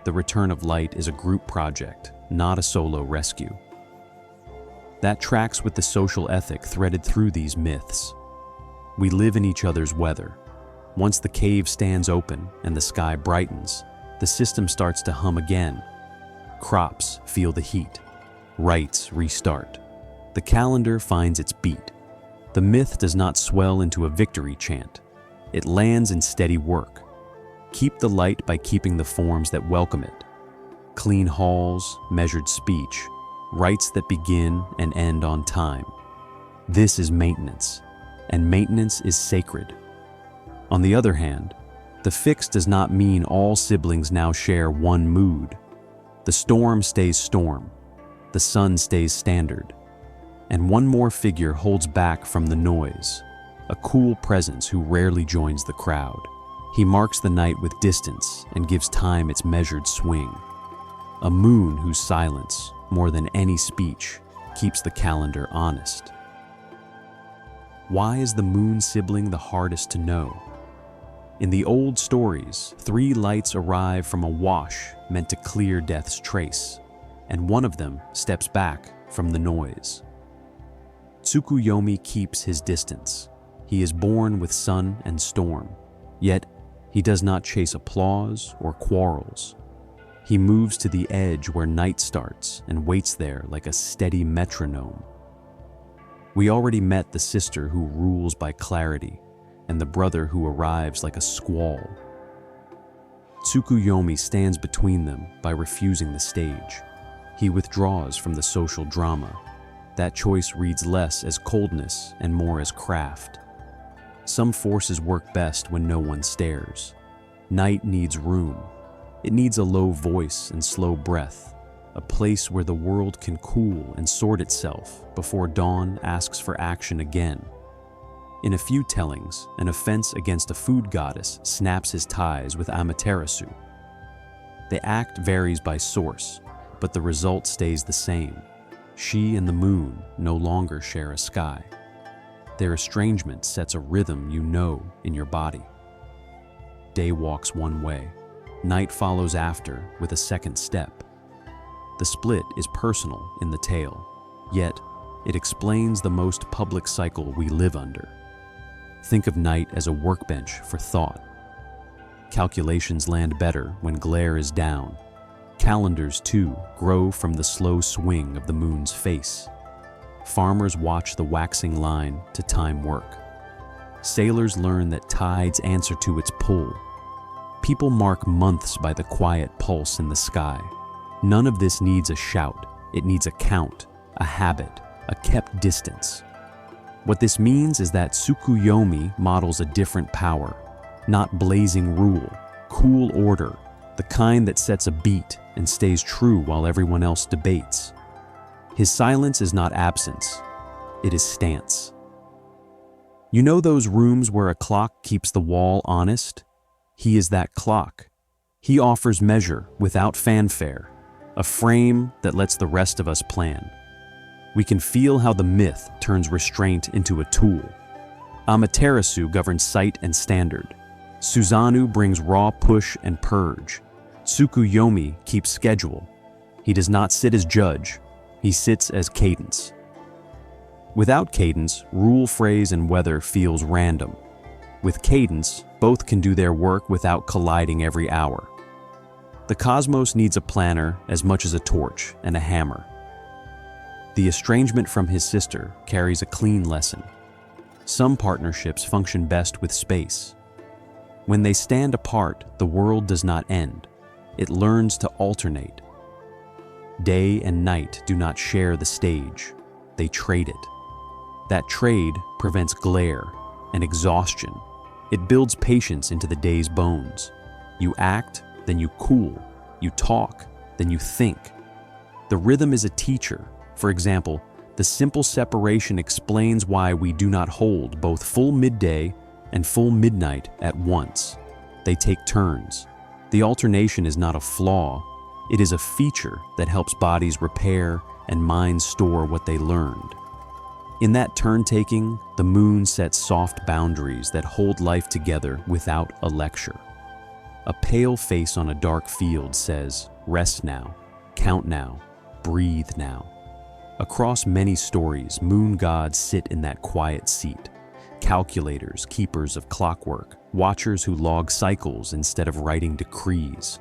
The return of light is a group project, not a solo rescue. That tracks with the social ethic threaded through these myths. We live in each other's weather. Once the cave stands open and the sky brightens, the system starts to hum again. Crops feel the heat. Rites restart. The calendar finds its beat. The myth does not swell into a victory chant. It lands in steady work. Keep the light by keeping the forms that welcome it. Clean halls, measured speech, rites that begin and end on time. This is maintenance, and maintenance is sacred. On the other hand, the fix does not mean all siblings now share one mood. The storm stays storm. The sun stays standard. And one more figure holds back from the noise, a cool presence who rarely joins the crowd. He marks the night with distance and gives time its measured swing. A moon whose silence, more than any speech, keeps the calendar honest. Why is the moon sibling the hardest to know? In the old stories, 3 lights arrive from a wash meant to clear death's trace, and one of them steps back from the noise. Tsukuyomi keeps his distance. He is born with sun and storm, yet he does not chase applause or quarrels. He moves to the edge where night starts and waits there like a steady metronome. We already met the sister who rules by clarity and the brother who arrives like a squall. Tsukuyomi stands between them by refusing the stage. He withdraws from the social drama. That choice reads less as coldness and more as craft. Some forces work best when no one stares. Night needs room. It needs a low voice and slow breath, a place where the world can cool and sort itself before dawn asks for action again. In a few tellings, an offense against a food goddess snaps his ties with Amaterasu. The act varies by source, but the result stays the same. She and the moon no longer share a sky. Their estrangement sets a rhythm you know in your body. Day walks one way. Night follows after with a second step. The split is personal in the tale, yet it explains the most public cycle we live under. Think of night as a workbench for thought. Calculations land better when glare is down. Calendars, too, grow from the slow swing of the moon's face. Farmers watch the waxing line to time work. Sailors learn that tides answer to its pull. People mark months by the quiet pulse in the sky. None of this needs a shout. It needs a count, a habit, a kept distance. What this means is that Tsukuyomi models a different power, not blazing rule, cool order, the kind that sets a beat and stays true while everyone else debates. His silence is not absence, it is stance. You know those rooms where a clock keeps the wall honest? He is that clock. He offers measure without fanfare, a frame that lets the rest of us plan. We can feel how the myth turns restraint into a tool. Amaterasu governs sight and standard. Susanoo brings raw push and purge. Tsukuyomi keeps schedule. He does not sit as judge, he sits as cadence. Without cadence, rule, phrase, and weather feels random. With cadence, both can do their work without colliding every hour. The cosmos needs a planner as much as a torch and a hammer. The estrangement from his sister carries a clean lesson. Some partnerships function best with space. When they stand apart, the world does not end. It learns to alternate. Day and night do not share the stage. They trade it. That trade prevents glare and exhaustion. It builds patience into the day's bones. You act, then you cool. You talk, then you think. The rhythm is a teacher. For example, the simple separation explains why we do not hold both full midday and full midnight at once. They take turns. The alternation is not a flaw. It is a feature that helps bodies repair and minds store what they learned. In that turn-taking, the moon sets soft boundaries that hold life together without a lecture. A pale face on a dark field says, "Rest now, count now, breathe now." Across many stories, moon gods sit in that quiet seat. Calculators, keepers of clockwork, watchers who log cycles instead of writing decrees.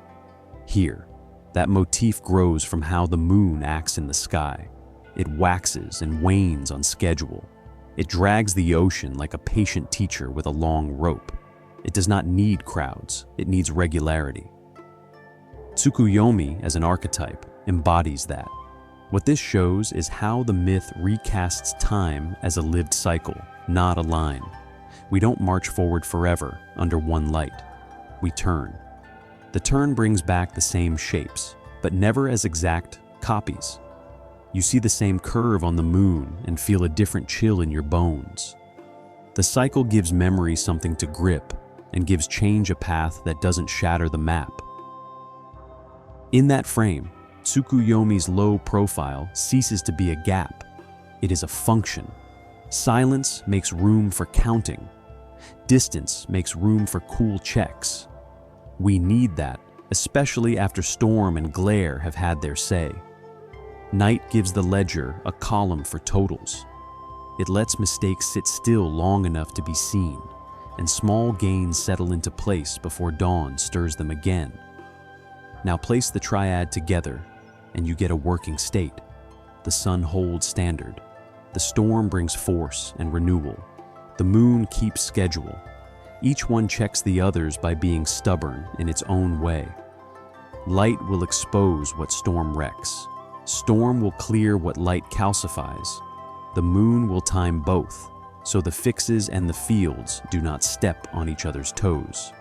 Here, that motif grows from how the moon acts in the sky. It waxes and wanes on schedule. It drags the ocean like a patient teacher with a long rope. It does not need crowds, it needs regularity. Tsukuyomi, as an archetype, embodies that. What this shows is how the myth recasts time as a lived cycle, not a line. We don't march forward forever under one light. We turn. The turn brings back the same shapes, but never as exact copies. You see the same curve on the moon and feel a different chill in your bones. The cycle gives memory something to grip and gives change a path that doesn't shatter the map. In that frame, Tsukuyomi's low profile ceases to be a gap. It is a function. Silence makes room for counting. Distance makes room for cool checks. We need that, especially after storm and glare have had their say. Night gives the ledger a column for totals. It lets mistakes sit still long enough to be seen, and small gains settle into place before dawn stirs them again. Now place the triad together, and you get a working state. The sun holds standard. The storm brings force and renewal. The moon keeps schedule. Each one checks the others by being stubborn in its own way. Light will expose what storm wrecks. Storm will clear what light calcifies. The moon will time both, so the fixes and the fields do not step on each other's toes.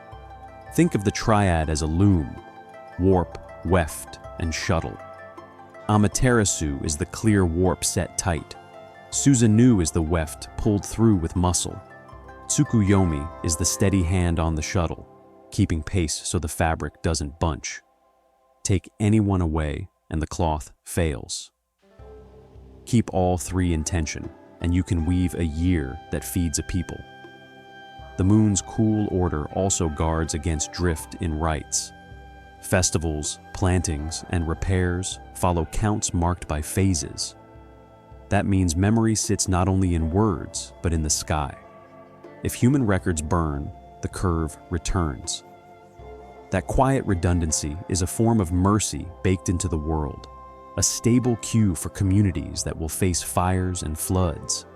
Think of the triad as a loom: warp, weft, and shuttle. Amaterasu is the clear warp set tight. Susanoo is the weft pulled through with muscle. Tsukuyomi is the steady hand on the shuttle, keeping pace so the fabric doesn't bunch. Take any one away, and the cloth fails. Keep all three in tension, and you can weave a year that feeds a people. The moon's cool order also guards against drift in rites. Festivals, plantings, and repairs follow counts marked by phases. That means memory sits not only in words, but in the sky. If human records burn, the curve returns. That quiet redundancy is a form of mercy baked into the world, a stable cue for communities that will face fires and floods.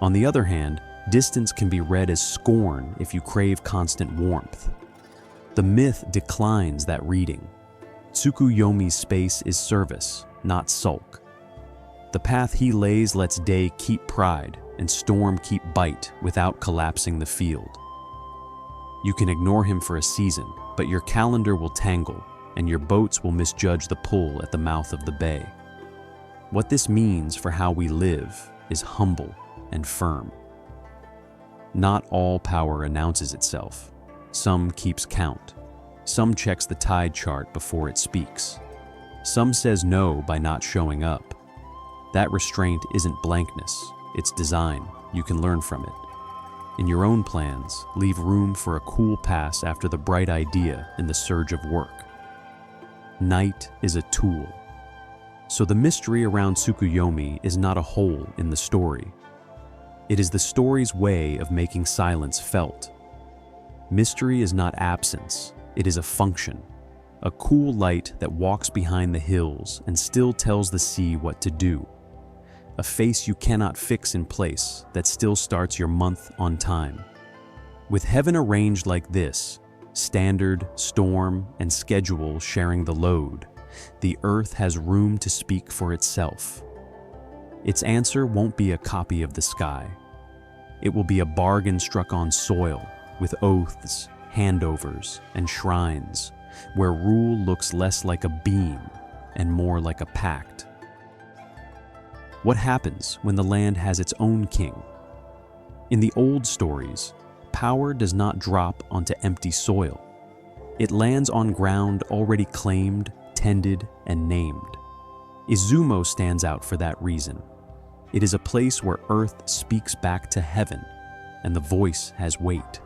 On the other hand, distance can be read as scorn if you crave constant warmth. The myth declines that reading. Tsukuyomi's space is service, not sulk. The path he lays lets day keep pride and storm keep bite without collapsing the field. You can ignore him for a season, but your calendar will tangle, and your boats will misjudge the pull at the mouth of the bay. What this means for how we live is humble and firm. Not all power announces itself. Some keeps count. Some checks the tide chart before it speaks. Some says no by not showing up. That restraint isn't blankness, it's design. You can learn from it. In your own plans, leave room for a cool pass after the bright idea in the surge of work. Night is a tool. So the mystery around Tsukuyomi is not a hole in the story. It is the story's way of making silence felt. Mystery is not absence, it is a function. A cool light that walks behind the hills and still tells the sea what to do. A face you cannot fix in place that still starts your month on time. With heaven arranged like this, standard, storm, and schedule sharing the load, the earth has room to speak for itself. Its answer won't be a copy of the sky. It will be a bargain struck on soil with oaths, handovers, and shrines, where rule looks less like a beam and more like a pact. What happens when the land has its own king? In the old stories, power does not drop onto empty soil. It lands on ground already claimed, tended, and named. Izumo stands out for that reason. It is a place where earth speaks back to heaven, and the voice has weight.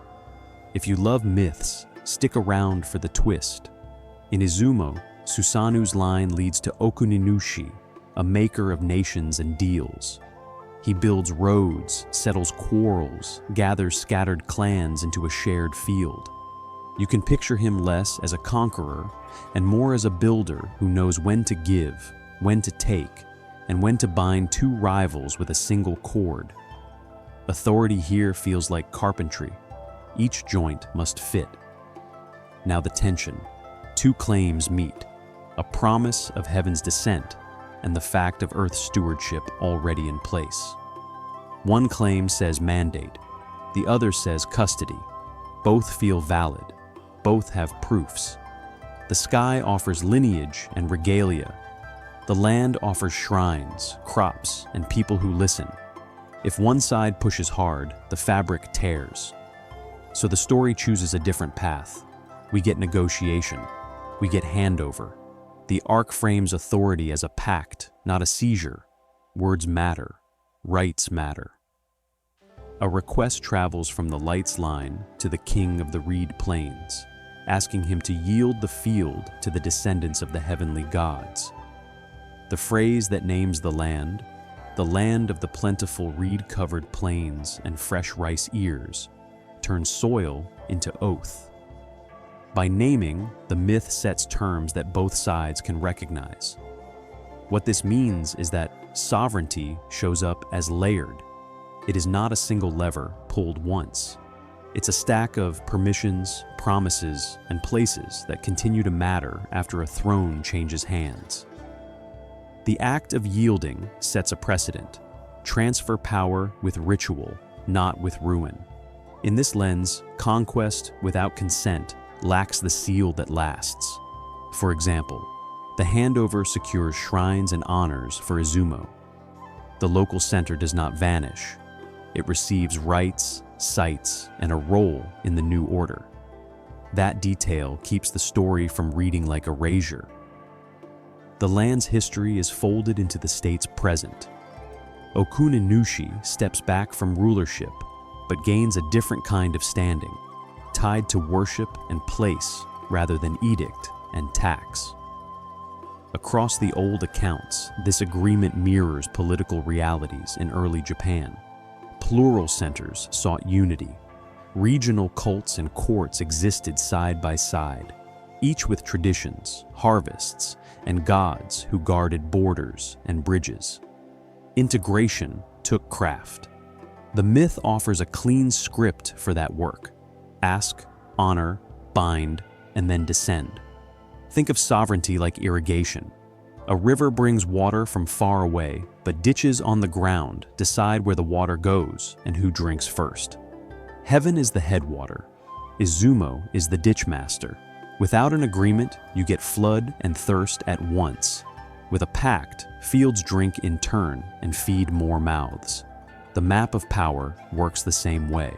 If you love myths, stick around for the twist. In Izumo, Susanoo's line leads to Okuninushi, a maker of nations and deals. He builds roads, settles quarrels, gathers scattered clans into a shared field. You can picture him less as a conqueror and more as a builder who knows when to give, when to take, and when to bind two rivals with a single cord. Authority here feels like carpentry. Each joint must fit. Now the tension. Two claims meet: a promise of heaven's descent and the fact of Earth's stewardship already in place. One claim says mandate, the other says custody. Both feel valid. Both have proofs. The sky offers lineage and regalia. The land offers shrines, crops, and people who listen. If one side pushes hard, the fabric tears. So the story chooses a different path. We get negotiation. We get handover. The arc frames authority as a pact, not a seizure. Words matter. rights matter. A request travels from the Light's Line to the king of the Reed Plains, asking him to yield the field to the descendants of the heavenly gods. The phrase that names the land of the plentiful reed-covered plains and fresh rice ears, turns soil into oath. By naming, the myth sets terms that both sides can recognize. What this means is that sovereignty shows up as layered. It is not a single lever pulled once. It's a stack of permissions, promises, and places that continue to matter after a throne changes hands. The act of yielding sets a precedent. Transfer power with ritual, not with ruin. In this lens, conquest without consent lacks the seal that lasts. For example, the handover secures shrines and honors for Izumo. The local center does not vanish. It receives rights, sites, and a role in the new order. That detail keeps the story from reading like erasure. The land's history is folded into the state's present. Okuninushi steps back from rulership, but gains a different kind of standing, tied to worship and place rather than edict and tax. Across the old accounts, this agreement mirrors political realities in early Japan. Plural centers sought unity. Regional cults and courts existed side by side, each with traditions, harvests, and gods who guarded borders and bridges. Integration took craft. The myth offers a clean script for that work. Ask, honor, bind, and then descend. Think of sovereignty like irrigation. A river brings water from far away, but ditches on the ground decide where the water goes and who drinks first. Heaven is the headwater. Izumo is the ditch master. Without an agreement, you get flood and thirst at once. With a pact, fields drink in turn and feed more mouths. The map of power works the same way.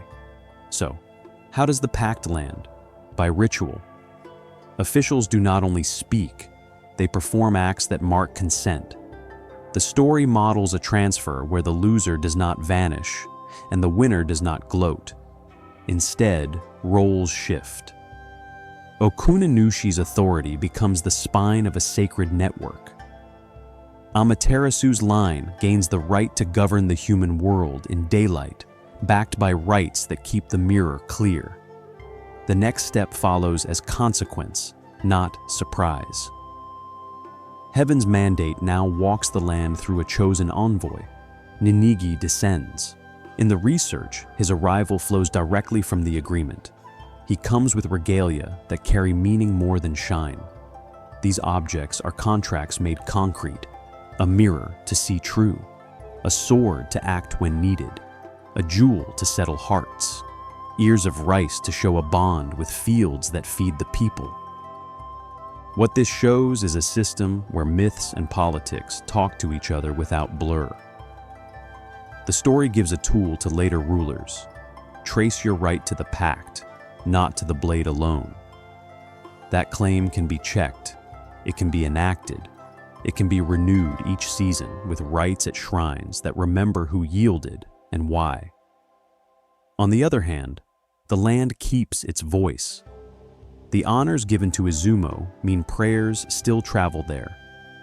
So, how does the pact land? By ritual. Officials do not only speak, they perform acts that mark consent. The story models a transfer where the loser does not vanish and the winner does not gloat. Instead, roles shift. Okuninushi's authority becomes the spine of a sacred network. Amaterasu's line gains the right to govern the human world in daylight, backed by rights that keep the mirror clear. The next step follows as consequence, not surprise. Heaven's mandate now walks the land through a chosen envoy. Ninigi descends. In the research, his arrival flows directly from the agreement. He comes with regalia that carry meaning more than shine. These objects are contracts made concrete, a mirror to see true, a sword to act when needed, a jewel to settle hearts, ears of rice to show a bond with fields that feed the people. What this shows is a system where myths and politics talk to each other without blur. The story gives a tool to later rulers. Trace your right to the pact, not to the blade alone. That claim can be checked, it can be enacted, it can be renewed each season with rites at shrines that remember who yielded and why. On the other hand, the land keeps its voice. The honors given to Izumo mean prayers still travel there,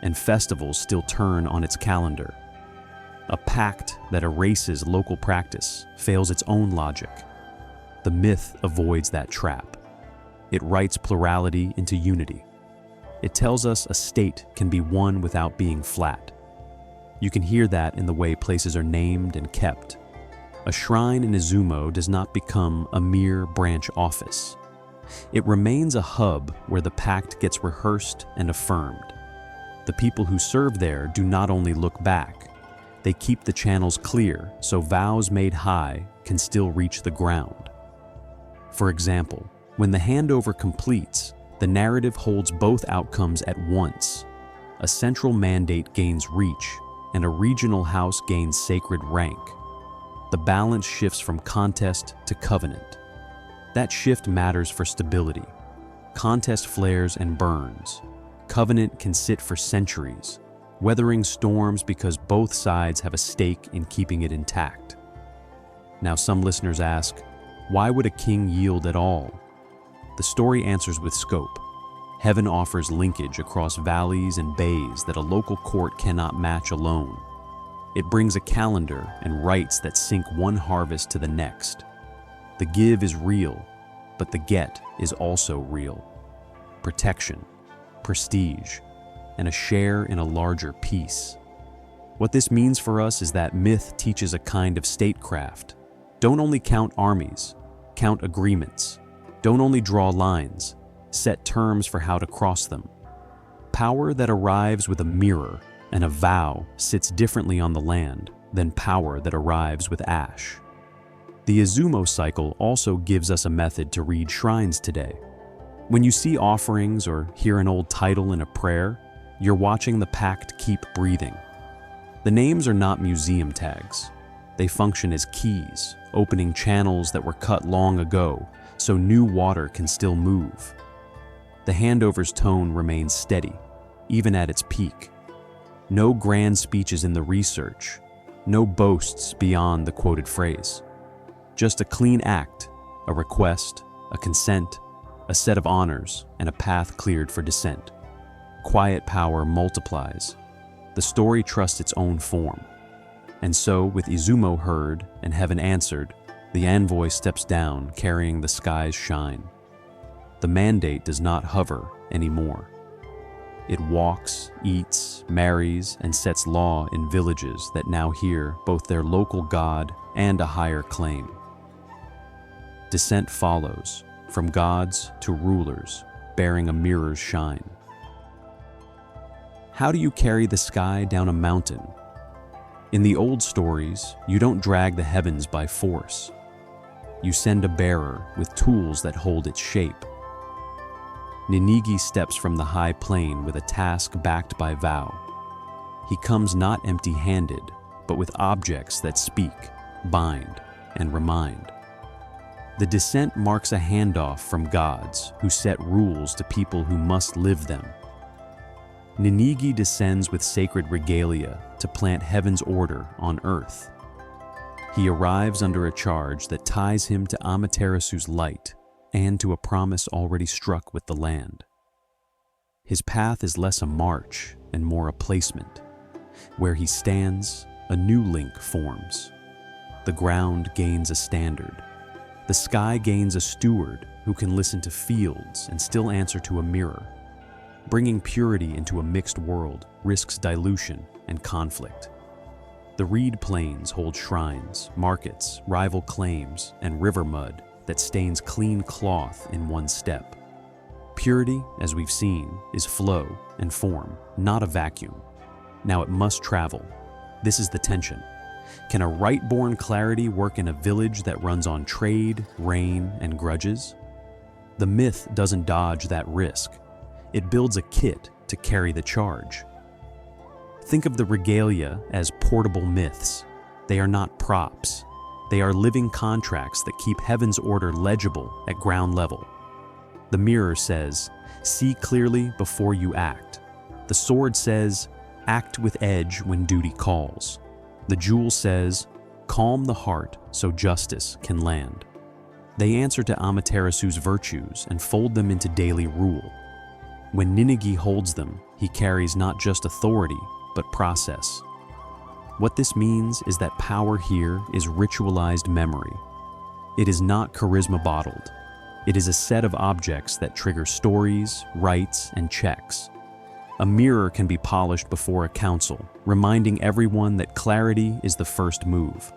and festivals still turn on its calendar. A pact that erases local practice fails its own logic. The myth avoids that trap. It writes plurality into unity. It tells us a state can be one without being flat. You can hear that in the way places are named and kept. A shrine in Izumo does not become a mere branch office. It remains a hub where the pact gets rehearsed and affirmed. The people who serve there do not only look back, they keep the channels clear so vows made high can still reach the ground. For example, when the handover completes, the narrative holds both outcomes at once. A central mandate gains reach, and a regional house gains sacred rank. The balance shifts from contest to covenant. That shift matters for stability. Contest flares and burns. Covenant can sit for centuries. weathering storms because both sides have a stake in keeping it intact. Now, some listeners ask, why would a king yield at all? The story answers with scope. Heaven offers linkage across valleys and bays that a local court cannot match alone. It brings a calendar and rites that sync one harvest to the next. The give is real, but the get is also real. Protection, prestige, and a share in a larger peace. What this means for us is that myth teaches a kind of statecraft. Don't only count armies, count agreements. Don't only draw lines, set terms for how to cross them. Power that arrives with a mirror and a vow sits differently on the land than power that arrives with ash. The Izumo cycle also gives us a method to read shrines today. When you see offerings or hear an old title in a prayer, you're watching the pact keep breathing. The names are not museum tags. They function as keys, opening channels that were cut long ago so new water can still move. The handover's tone remains steady, even at its peak. No grand speeches in the research, no boasts beyond the quoted phrase. Just a clean act, a request, a consent, a set of honors, and a path cleared for descent. Quiet power multiplies. The story trusts its own form. And so, with Izumo heard and heaven answered, the envoy steps down carrying the sky's shine. The mandate does not hover anymore. It walks, eats, marries, and sets law in villages that now hear both their local god and a higher claim. Descent follows, from gods to rulers, bearing a mirror's shine. How do you carry the sky down a mountain? In the old stories, you don't drag the heavens by force. You send a bearer with tools that hold its shape. Ninigi steps from the high plane with a task backed by vow. He comes not empty-handed, but with objects that speak, bind, and remind. The descent marks a handoff from gods who set rules to people who must live them. Ninigi descends with sacred regalia to plant heaven's order on earth. He arrives under a charge that ties him to Amaterasu's light and to a promise already struck with the land. His path is less a march and more a placement. Where he stands, a new link forms. The ground gains a standard. The sky gains a steward who can listen to fields and still answer to a mirror. Bringing purity into a mixed world risks dilution and conflict. The reed plains hold shrines, markets, rival claims, and river mud that stains clean cloth in one step. Purity, as we've seen, is flow and form, not a vacuum. Now it must travel. This is the tension. Can a right-born clarity work in a village that runs on trade, rain, and grudges? The myth doesn't dodge that risk. It builds a kit to carry the charge. Think of the regalia as portable myths. They are not props. They are living contracts that keep heaven's order legible at ground level. The mirror says, "See clearly before you act." The sword says, "Act with edge when duty calls." The jewel says, "Calm the heart so justice can land." They answer to Amaterasu's virtues and fold them into daily rule. When Ninigi holds them, he carries not just authority, but process. What this means is that power here is ritualized memory. It is not charisma bottled. It is a set of objects that trigger stories, rites, and checks. A mirror can be polished before a council, reminding everyone that clarity is the first move.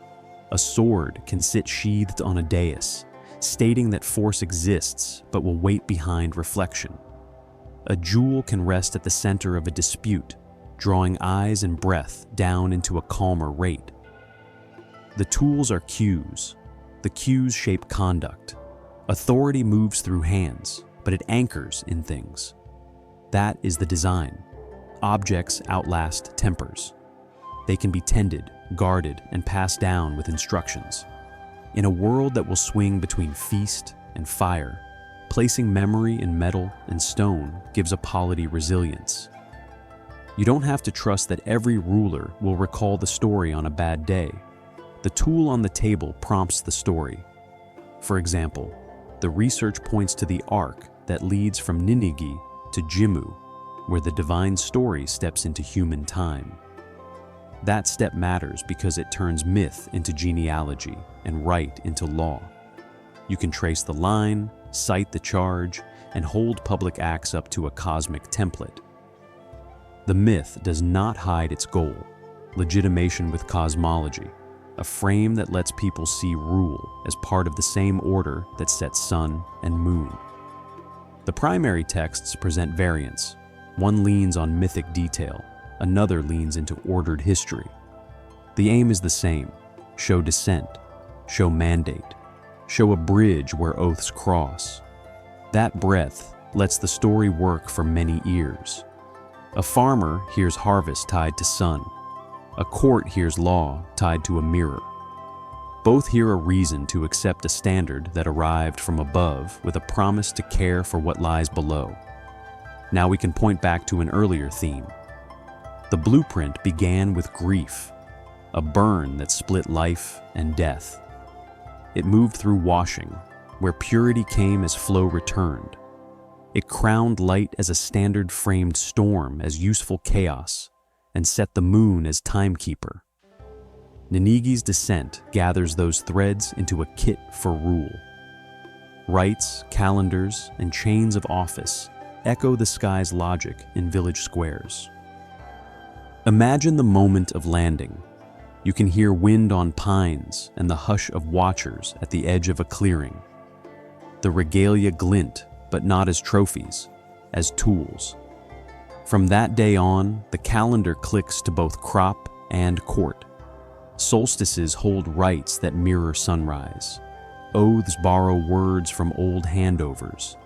A sword can sit sheathed on a dais, stating that force exists but will wait behind reflection. A jewel can rest at the center of a dispute, drawing eyes and breath down into a calmer rate. The tools are cues. The cues shape conduct. Authority moves through hands, but it anchors in things. That is the design. Objects outlast tempers. They can be tended, guarded, and passed down with instructions. In a world that will swing between feast and fire, placing memory in metal and stone gives a polity resilience. You don't have to trust that every ruler will recall the story on a bad day. The tool on the table prompts the story. For example, the research points to the arc that leads from Ninigi to Jimmu, where the divine story steps into human time. That step matters because it turns myth into genealogy and right into law. You can trace the line, cite the charge, and hold public acts up to a cosmic template. The myth does not hide its goal, legitimation with cosmology, a frame that lets people see rule as part of the same order that sets sun and moon. The primary texts present variants. One leans on mythic detail, another leans into ordered history. The aim is the same: show descent, show mandate, show a bridge where oaths cross. That breadth lets the story work for many ears. A farmer hears harvest tied to sun. A court hears law tied to a mirror. Both hear a reason to accept a standard that arrived from above with a promise to care for what lies below. Now we can point back to an earlier theme. The blueprint began with grief, a burn that split life and death. It moved through washing, where purity came as flow returned. It crowned light as a standard-framed storm as useful chaos, and set the moon as timekeeper. Ninigi's descent gathers those threads into a kit for rule. Rites, calendars, and chains of office echo the sky's logic in village squares. Imagine the moment of landing. You can hear wind on pines and the hush of watchers at the edge of a clearing. The regalia glint, but not as trophies, as tools. From that day on, the calendar clicks to both crop and court. Solstices hold rites that mirror sunrise. Oaths borrow words from old handovers.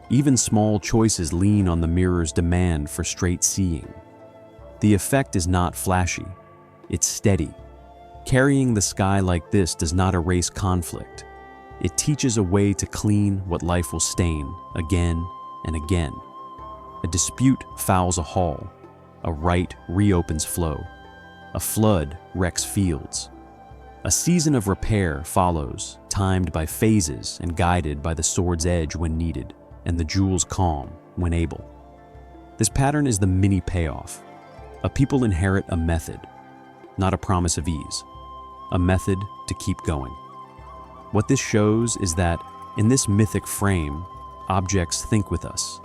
Even small choices lean on the mirror's demand for straight seeing. The effect is not flashy, it's steady. Carrying the sky like this does not erase conflict. It teaches a way to clean what life will stain again and again. A dispute fouls a hall. A right reopens flow. A flood wrecks fields. A season of repair follows, timed by phases and guided by the sword's edge when needed, and the jewel's calm when able. This pattern is the mini payoff. A people inherit a method, not a promise of ease. A method to keep going. What this shows is that, in this mythic frame, objects think with us.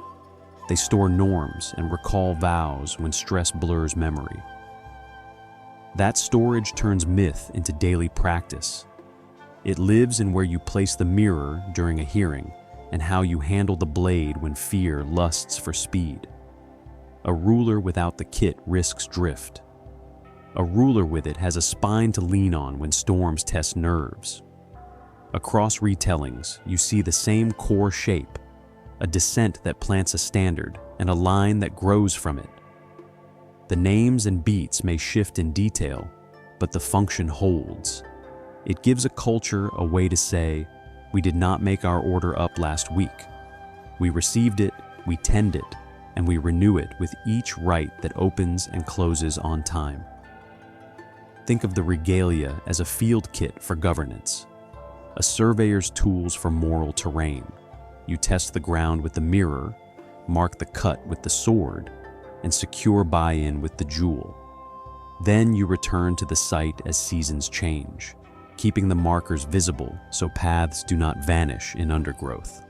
They store norms and recall vows when stress blurs memory. That storage turns myth into daily practice. It lives in where you place the mirror during a hearing and how you handle the blade when fear lusts for speed. A ruler without the kit risks drift. A ruler with it has a spine to lean on when storms test nerves. Across retellings, you see the same core shape, a descent that plants a standard and a line that grows from it. The names and beats may shift in detail, but the function holds. It gives a culture a way to say, we did not make our order up last week. We received it, we tend it, and we renew it with each rite that opens and closes on time. Think of the regalia as a field kit for governance, a surveyor's tools for moral terrain. You test the ground with the mirror, mark the cut with the sword, and secure buy-in with the jewel. Then you return to the site as seasons change, keeping the markers visible so paths do not vanish in undergrowth.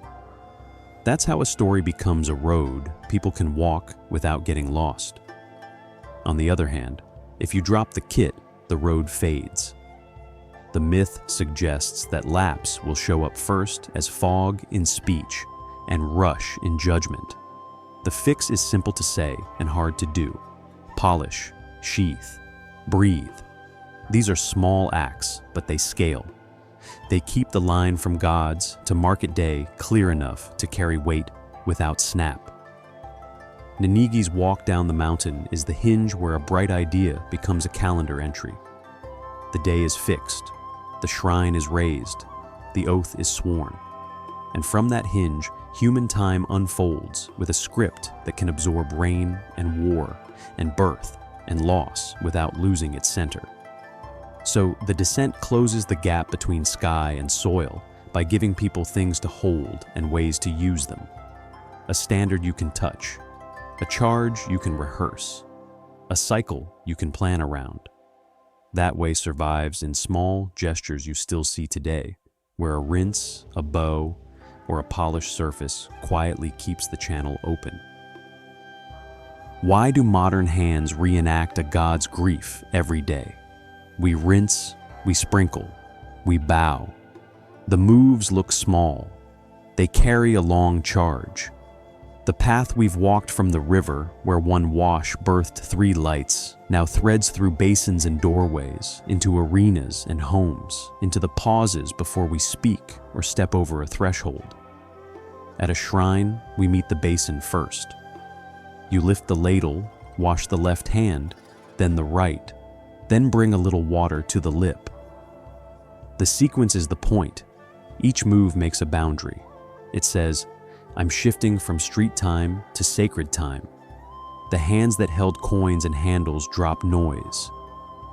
That's how a story becomes a road people can walk without getting lost. On the other hand, if you drop the kit, the road fades. The myth suggests that lapse will show up first as fog in speech and rush in judgment. The fix is simple to say and hard to do. Polish, sheath, breathe. These are small acts, but they scale. They keep the line from gods to market day clear enough to carry weight without snap. Ninigi's walk down the mountain is the hinge where a bright idea becomes a calendar entry. The day is fixed, the shrine is raised, the oath is sworn. And from that hinge, human time unfolds with a script that can absorb rain and war and birth and loss without losing its center. So the descent closes the gap between sky and soil by giving people things to hold and ways to use them. A standard you can touch, a charge you can rehearse, a cycle you can plan around. That way survives in small gestures you still see today, where a rinse, a bow, or a polished surface quietly keeps the channel open. Why do modern hands reenact a god's grief every day? We rinse, we sprinkle, we bow. The moves look small. They carry a long charge. The path we've walked from the river, where one wash birthed 3 lights, now threads through basins and doorways, into arenas and homes, into the pauses before we speak or step over a threshold. At a shrine, we meet the basin first. You lift the ladle, wash the left hand, then the right, then bring a little water to the lip. The sequence is the point. Each move makes a boundary. It says, I'm shifting from street time to sacred time. The hands that held coins and handles drop noise.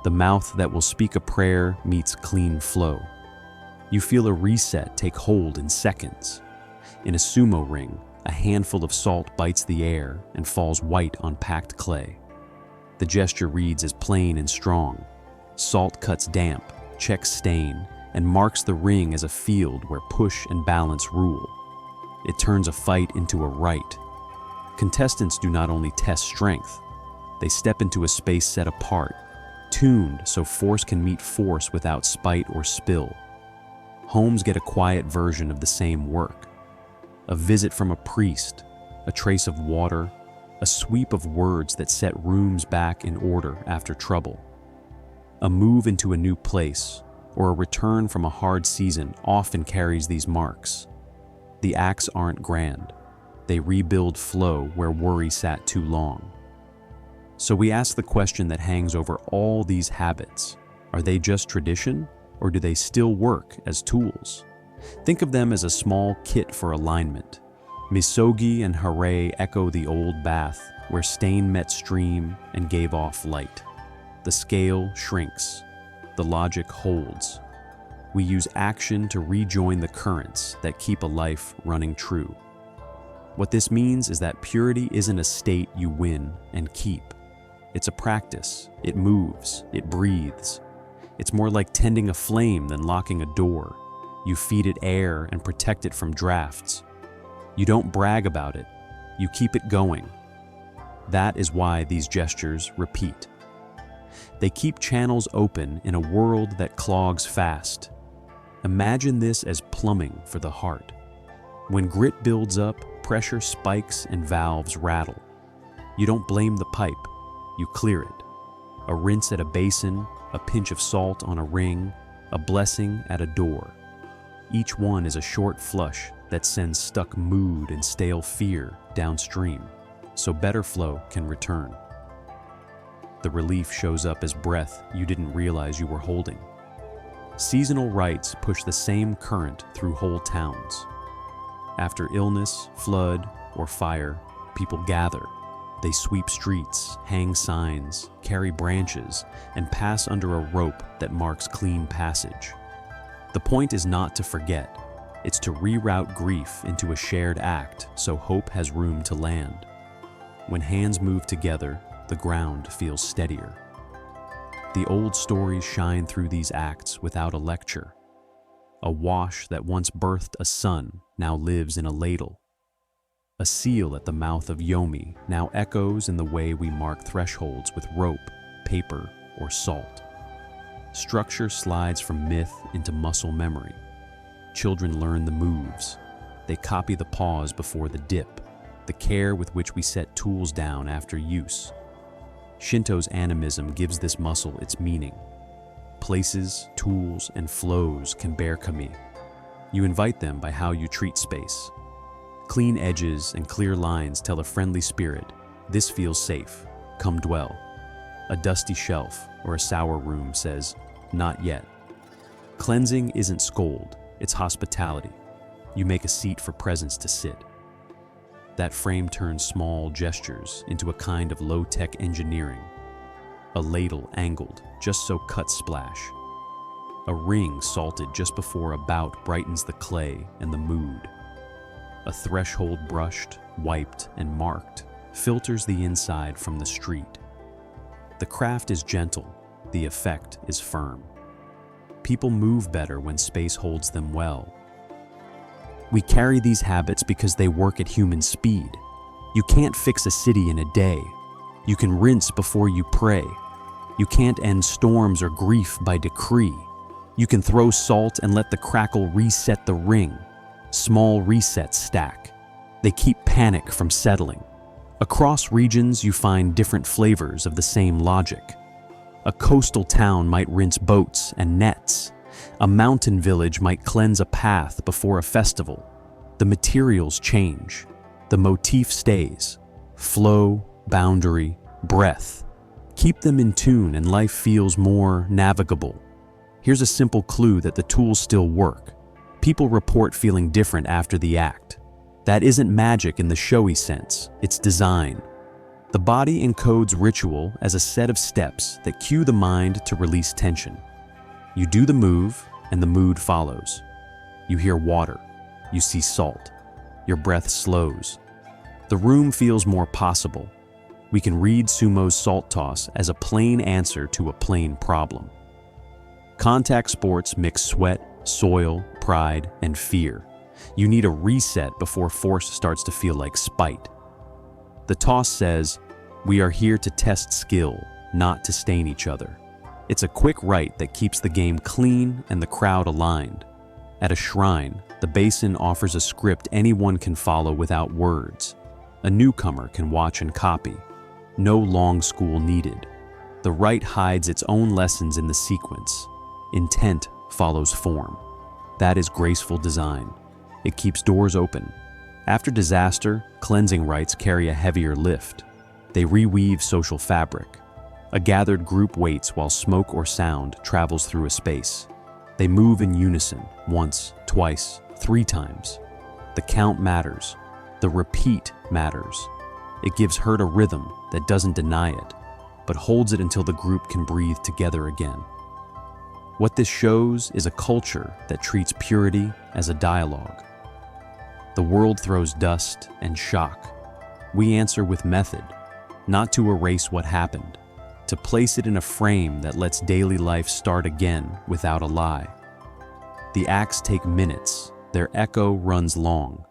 The mouth that will speak a prayer meets clean flow. You feel a reset take hold in seconds. In a sumo ring, a handful of salt bites the air and falls white on packed clay. The gesture reads as plain and strong. Salt cuts damp, checks stain, and marks the ring as a field where push and balance rule. It turns a fight into a rite. Contestants do not only test strength, they step into a space set apart, tuned so force can meet force without spite or spill. Homes get a quiet version of the same work. A visit from a priest, a trace of water, a sweep of words that set rooms back in order after trouble. A move into a new place, or a return from a hard season often carries these marks. The acts aren't grand. They rebuild flow where worry sat too long. So we ask the question that hangs over all these habits. Are they just tradition, or do they still work as tools? Think of them as a small kit for alignment. Misogi and hare echo the old bath, where stain met stream and gave off light. The scale shrinks. The logic holds. We use action to rejoin the currents that keep a life running true. What this means is that purity isn't a state you win and keep. It's a practice. It moves. It breathes. It's more like tending a flame than locking a door. You feed it air and protect it from drafts. You don't brag about it. You keep it going. That is why these gestures repeat. They keep channels open in a world that clogs fast. Imagine this as plumbing for the heart. When grit builds up, pressure spikes and valves rattle. You don't blame the pipe, you clear it. A rinse at a basin, a pinch of salt on a ring, a blessing at a door. Each one is a short flush that sends stuck mood and stale fear downstream, so better flow can return. The relief shows up as breath you didn't realize you were holding. Seasonal rites push the same current through whole towns. After illness, flood, or fire, people gather. They sweep streets, hang signs, carry branches, and pass under a rope that marks clean passage. The point is not to forget. It's to reroute grief into a shared act so hope has room to land. When hands move together, the ground feels steadier. The old stories shine through these acts without a lecture. A wash that once birthed a son now lives in a ladle. A seal at the mouth of Yomi now echoes in the way we mark thresholds with rope, paper, or salt. Structure slides from myth into muscle memory. Children learn the moves. They copy the pause before the dip, the care with which we set tools down after use. Shinto's animism gives this muscle its meaning. Places, tools, and flows can bear kami. You invite them by how you treat space. Clean edges and clear lines tell a friendly spirit, this feels safe, come dwell. A dusty shelf or a sour room says, not yet. Cleansing isn't scold, it's hospitality. You make a seat for presence to sit. That frame turns small gestures into a kind of low-tech engineering. A ladle angled just so cuts splash. A ring salted just before a bout brightens the clay and the mood. A threshold brushed, wiped, and marked filters the inside from the street. The craft is gentle, the effect is firm. People move better when space holds them well. We carry these habits because they work at human speed. You can't fix a city in a day. You can rinse before you pray. You can't end storms or grief by decree. You can throw salt and let the crackle reset the ring. Small resets stack. They keep panic from settling. Across regions, you find different flavors of the same logic. A coastal town might rinse boats and nets. A mountain village might cleanse a path before a festival. The materials change. The motif stays. Flow, boundary, breath. Keep them in tune and life feels more navigable. Here's a simple clue that the tools still work. People report feeling different after the act. That isn't magic in the showy sense, it's design. The body encodes ritual as a set of steps that cue the mind to release tension. You do the move, and the mood follows. You hear water. You see salt. Your breath slows. The room feels more possible. We can read Sumo's salt toss as a plain answer to a plain problem. Contact sports mix sweat, soil, pride, and fear. You need a reset before force starts to feel like spite. The toss says, "We are here to test skill, not to stain each other." It's a quick rite that keeps the game clean and the crowd aligned. At a shrine, the basin offers a script anyone can follow without words. A newcomer can watch and copy. No long school needed. The rite hides its own lessons in the sequence. Intent follows form. That is graceful design. It keeps doors open. After disaster, cleansing rites carry a heavier lift. They reweave social fabric. A gathered group waits while smoke or sound travels through a space. They move in unison, once, twice, 3 times. The count matters. The repeat matters. It gives herd a rhythm that doesn't deny it, but holds it until the group can breathe together again. What this shows is a culture that treats purity as a dialogue. The world throws dust and shock. We answer with method, not to erase what happened, to place it in a frame that lets daily life start again without a lie. The acts take minutes, their echo runs long.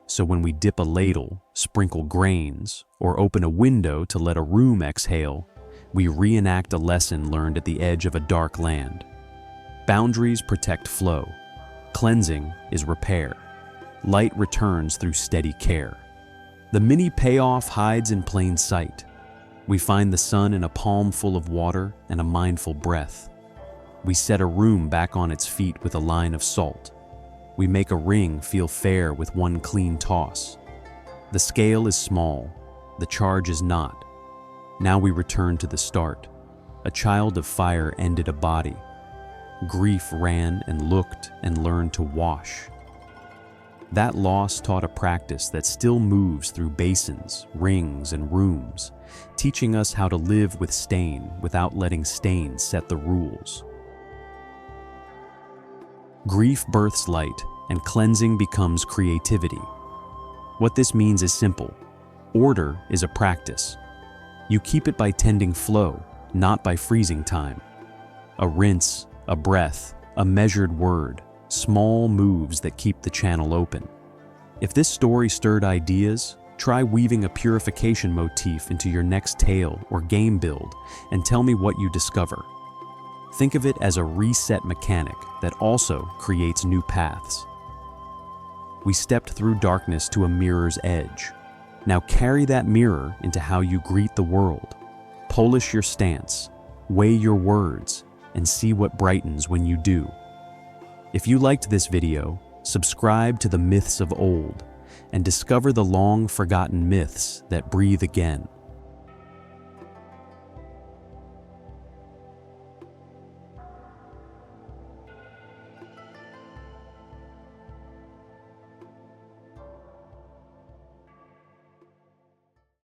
So when we dip a ladle, sprinkle grains, or open a window to let a room exhale, we reenact a lesson learned at the edge of a dark land. Boundaries protect flow. Cleansing is repair. Light returns through steady care. The mini payoff hides in plain sight. We find the sun in a palm full of water and a mindful breath. We set a room back on its feet with a line of salt. We make a ring feel fair with one clean toss. The scale is small, the charge is not. Now we return to the start. A child of fire ended a body. Grief ran and looked and learned to wash. That loss taught a practice that still moves through basins, rings, and rooms, teaching us how to live with stain without letting stain set the rules. Grief births light, and cleansing becomes creativity. What this means is simple. Order is a practice. You keep it by tending flow, not by freezing time. A rinse, a breath, a measured word, small moves that keep the channel open. If this story stirred ideas, try weaving a purification motif into your next tale or game build and tell me what you discover. Think of it as a reset mechanic that also creates new paths. We stepped through darkness to a mirror's edge. Now carry that mirror into how you greet the world. Polish your stance, weigh your words, and see what brightens when you do. If you liked this video, subscribe to the Myths of Old and discover the long-forgotten myths that breathe again.